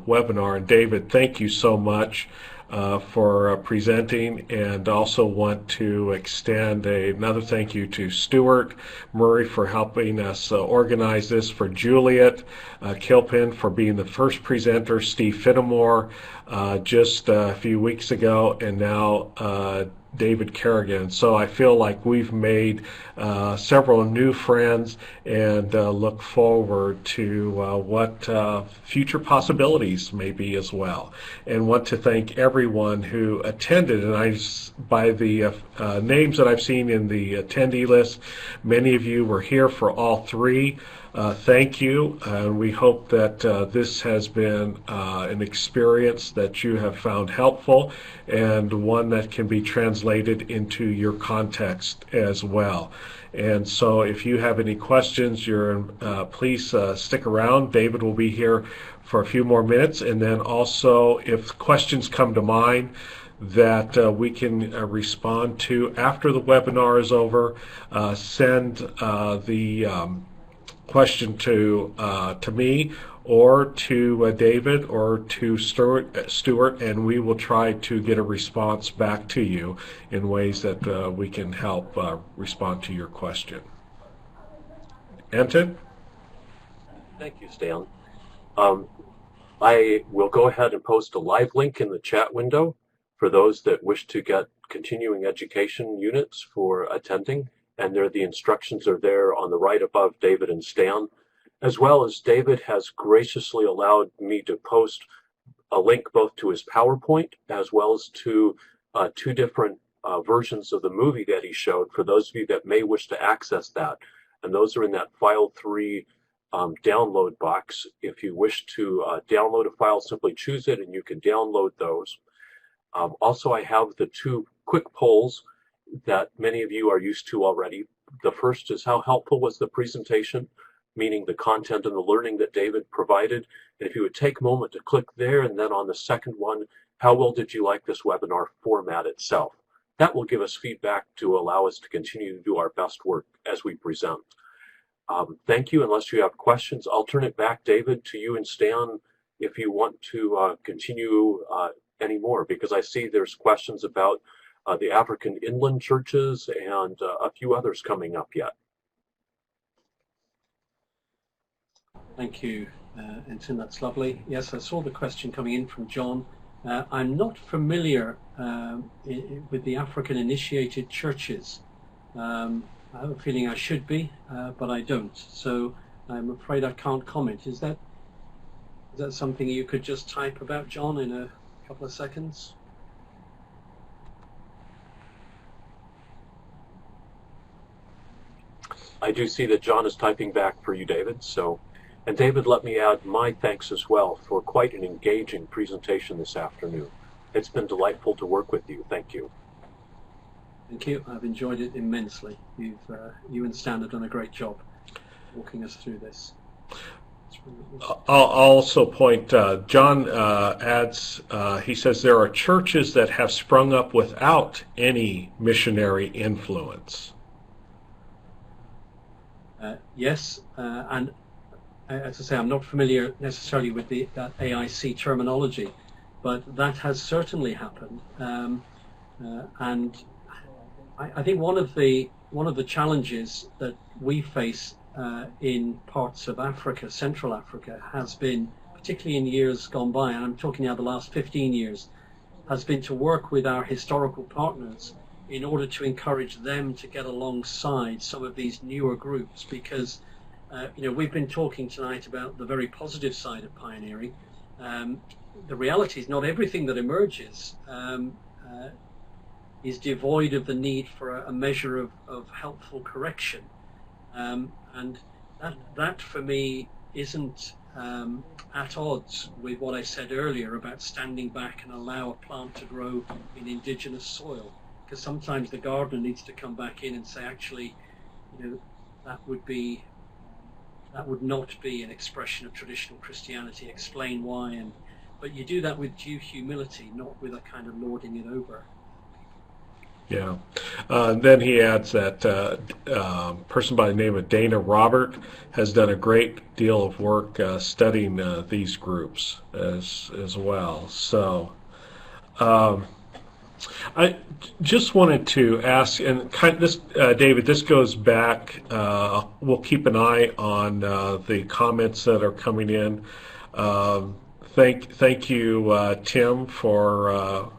webinar. And David, thank you so much for presenting, and also want to extend another thank you to Stuart Murray for helping us organize this, for Juliet Kilpin for being the first presenter, Steve Fittimore just a few weeks ago, and now David Kerrigan. So I feel like we've made several new friends, and look forward to what future possibilities may be as well. And want to thank everyone who attended, and by the names that I've seen in the attendee list, many of you were here for all three. Thank you, and we hope that this has been an experience that you have found helpful, and one that can be translated into your context as well. And so if you have any questions, please stick around. David will be here for a few more minutes, and then also if questions come to mind that we can respond to after the webinar is over, send the question to me, or to David, or to Stuart, and we will try to get a response back to you in ways that we can help respond to your question. Anton? Thank you, Stan. I will go ahead and post a live link in the chat window for those that wish to get continuing education units for attending. And the instructions are there on the right above David and Stan, as well as David has graciously allowed me to post a link both to his PowerPoint as well as to two different versions of the movie that he showed for those of you that may wish to access that. And those are in that File 3 download box. If you wish to download a file, simply choose it and you can download those. Also, I have the two quick polls that many of you are used to already. The first is, how helpful was the presentation, meaning the content and the learning that David provided? And if you would take a moment to click there, and then on the second one, how well did you like this webinar format itself? That will give us feedback to allow us to continue to do our best work as we present. Thank you. Unless you have questions, I'll turn it back, David, to you and Stan if you want to continue any more, because I see there's questions about the African inland churches and a few others coming up yet. Thank you, Enton. That's lovely. Yes, I saw the question coming in from John. I'm not familiar with the African initiated churches. I have a feeling I should be, but I don't. So I'm afraid I can't comment. Is that something you could just type about, John, in a couple of seconds? I do see that John is typing back for you, David. And David, let me add my thanks as well for quite an engaging presentation this afternoon. It's been delightful to work with you. Thank you. Thank you. I've enjoyed it immensely. You and Stan have done a great job walking us through this. I'll also point, John adds, he says there are churches that have sprung up without any missionary influence. Yes, and as I say, I'm not familiar necessarily with that AIC terminology, but that has certainly happened. And I think one of the challenges that we face in parts of Africa, Central Africa, has been, particularly in years gone by, and I'm talking now the last 15 years, has been to work with our historical partners in order to encourage them to get alongside some of these newer groups, because we've been talking tonight about the very positive side of pioneering. The reality is not everything that emerges is devoid of the need for a measure of helpful correction. And that for me isn't at odds with what I said earlier about standing back and allow a plant to grow in indigenous soil. Because sometimes the gardener needs to come back in and say, actually, that would not be an expression of traditional Christianity, explain why. But you do that with due humility, not with a kind of lording it over. Yeah. Then he adds that person by the name of Dana Robert has done a great deal of work studying these groups as well. So I just wanted to ask, and this, David, this goes back. We'll keep an eye on the comments that are coming in. Thank you, Tim, for.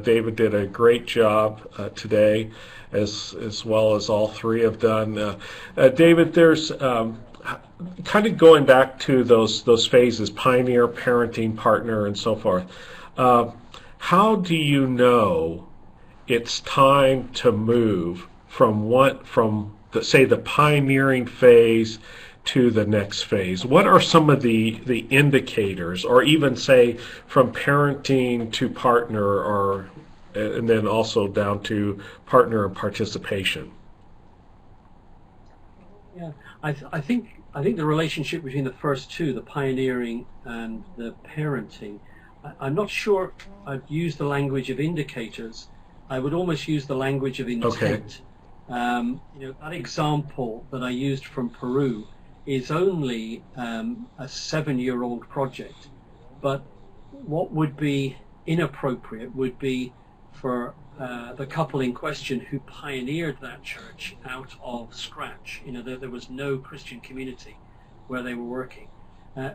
David did a great job today, as well as all three have done. David, there's kind of going back to those phases: pioneer, parenting, partner, and so forth. How do you know it's time to move from the pioneering phase to the next phase? What are some of the indicators, or even say from parenting to partner, and then also down to partner and participation? Yeah, I think the relationship between the first two, the pioneering and the parenting, I'm not sure I'd use the language of indicators. I would almost use the language of intent. Okay. That example that I used from Peru is only a 7-year-old project, but what would be inappropriate would be for the couple in question who pioneered that church out of scratch. There was no Christian community where they were working.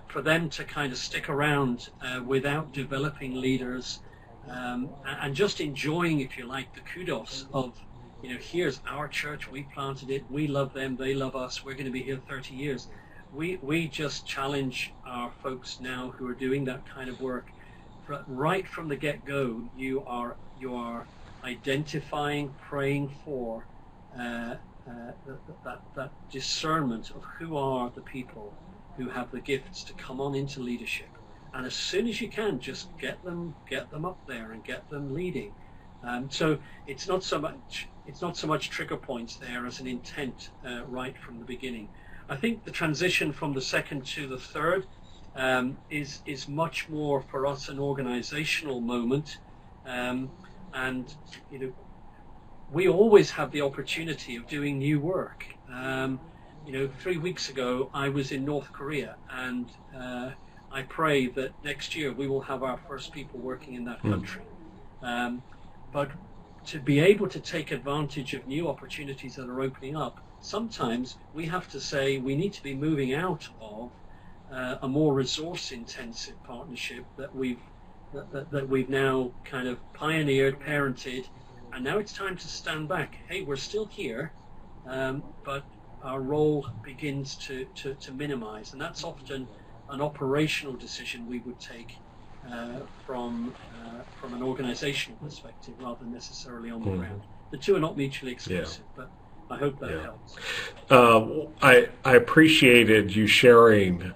For them to kind of stick around without developing leaders and just enjoying, if you like, the kudos of, here's our church, we planted it, we love them, they love us, we're going to be here 30 years. We just challenge our folks now who are doing that kind of work. Right from the get-go, you are identifying, praying for that discernment of who are the people who have the gifts to come on into leadership. And as soon as you can, just get them up there and get them leading. So it's not so much trigger points there as an intent right from the beginning. I think the transition from the second to the third is much more for us an organizational moment, and we always have the opportunity of doing new work. 3 weeks ago I was in North Korea, and I pray that next year we will have our first people working in that country. But to be able to take advantage of new opportunities that are opening up, sometimes we have to say we need to be moving out of a more resource-intensive partnership that we've now kind of pioneered, parented, and now it's time to stand back. Hey, we're still here, but our role begins to minimize, and that's often an operational decision we would take from an organizational perspective rather than necessarily on the ground. The two are not mutually exclusive, but I hope that helps. I appreciated you sharing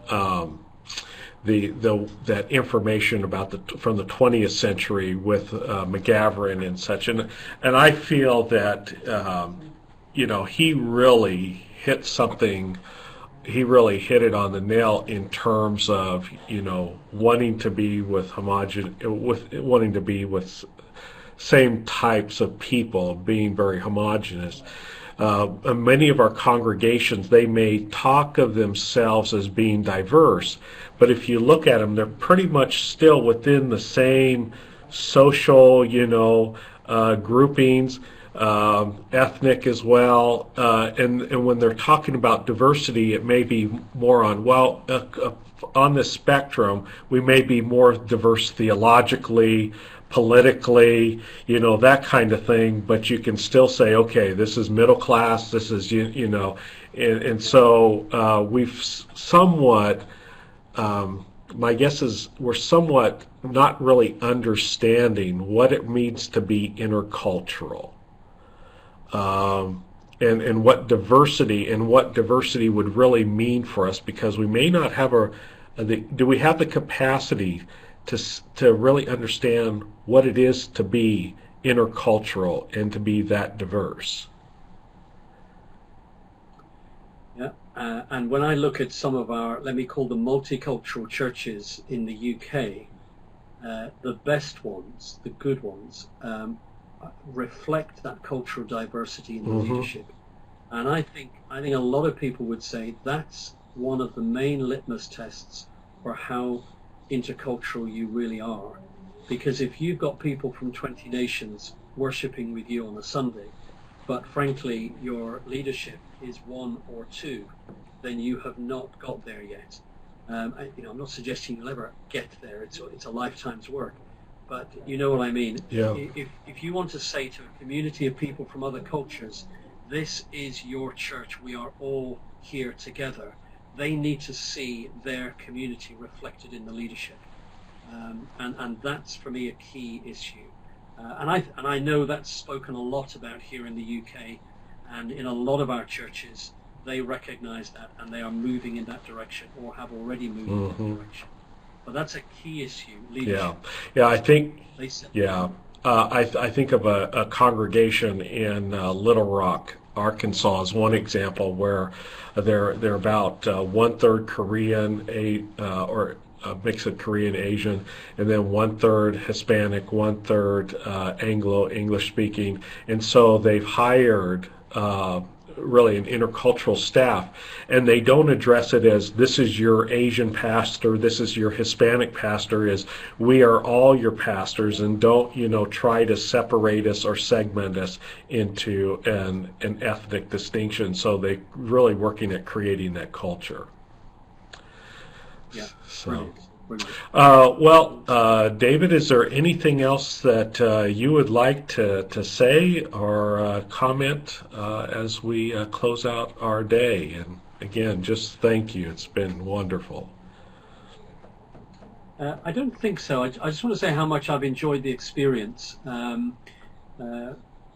that information about from the 20th century with McGavran and such, and I feel that he really hit something. He really hit it on the nail in terms of wanting to be with wanting to be with same types of people, being very homogeneous. Many of our congregations, they may talk of themselves as being diverse, but if you look at them, they're pretty much still within the same social, groupings. ethnic as well, and when they're talking about diversity, it may be more on, well, on the spectrum, we may be more diverse theologically, politically, that kind of thing, but you can still say, okay, this is middle class, this is, and so we've somewhat, my guess is we're somewhat not really understanding what it means to be intercultural. And what diversity would really mean for us, because we may not have do we have the capacity to really understand what it is to be intercultural and to be that diverse? Yeah, and when I look at some of our, let me call them multicultural churches in the UK, the best ones, the good ones, reflect that cultural diversity in the leadership. And I think a lot of people would say that's one of the main litmus tests for how intercultural you really are. Because if you've got people from 20 nations worshipping with you on a Sunday, but frankly your leadership is one or two, then you have not got there yet. I'm not suggesting you'll ever get there. It's a lifetime's work. But you know what I mean. Yeah. If you want to say to a community of people from other cultures, this is your church, we are all here together, they need to see their community reflected in the leadership. And that's, for me, a key issue. And I know that's spoken a lot about here in the UK, and in a lot of our churches, they recognize that and they are moving in that direction, or have already moved in that direction. But that's a key issue, leadership. Yeah, I think, I think of a congregation in Little Rock, Arkansas, as one example where they're about 1/3 Korean, or a mix of Korean Asian, and then 1/3 Hispanic, 1/3 Anglo English speaking, and so they've hired really an intercultural staff, and they don't address it as this is your Asian pastor, this is your Hispanic pastor, is we are all your pastors, and don't try to separate us or segment us into an ethnic distinction. So they really working at creating that culture. Yeah. So. Brilliant. David, is there anything else that you would like to say or comment as we close out our day? And again, just thank you. It's been wonderful. I don't think so. I just want to say how much I've enjoyed the experience.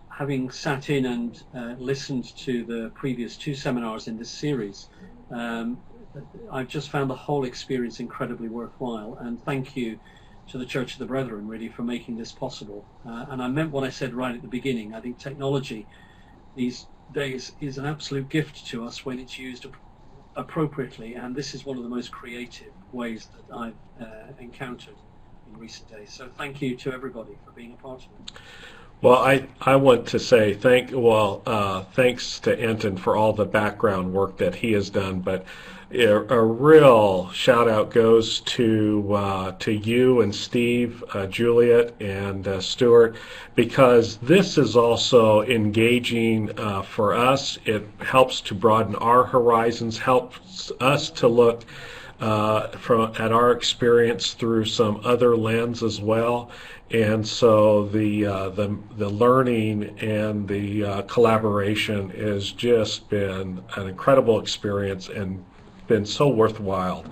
Having sat in and listened to the previous 2 seminars in this series, I've just found the whole experience incredibly worthwhile, and thank you to the Church of the Brethren really for making this possible. And I meant what I said right at the beginning. I think technology these days is an absolute gift to us when it's used appropriately, and this is one of the most creative ways that I've encountered in recent days. So thank you to everybody for being a part of it. Well, I want to say thanks to Enton for all the background work that he has done, but a real shout out goes to you and Steve, Juliet, and Stuart, because this is also engaging for us. It helps to broaden our horizons, helps us to look at our experience through some other lens as well. And so the learning and the collaboration has just been an incredible experience and been so worthwhile,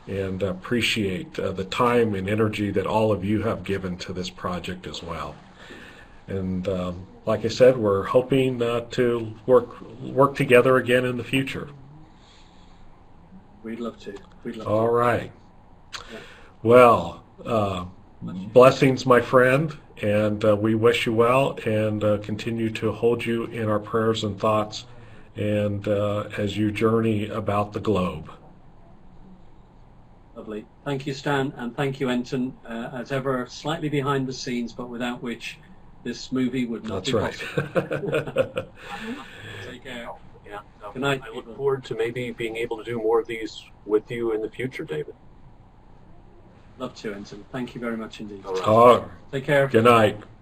and appreciate the time and energy that all of you have given to this project as well. And like I said, we're hoping to work together again in the future. We'd love to. All right. Yeah. Well, blessings, my friend, and we wish you well, and continue to hold you in our prayers and thoughts, and as you journey about the globe. Lovely. Thank you, Stan, and thank you, Enton, as ever, slightly behind the scenes, but without which this movie would not be possible. Take care. Yeah. Good night. I look forward to maybe being able to do more of these with you in the future, David. Love to, Enton. Thank you very much indeed. All right. Take care. Good night.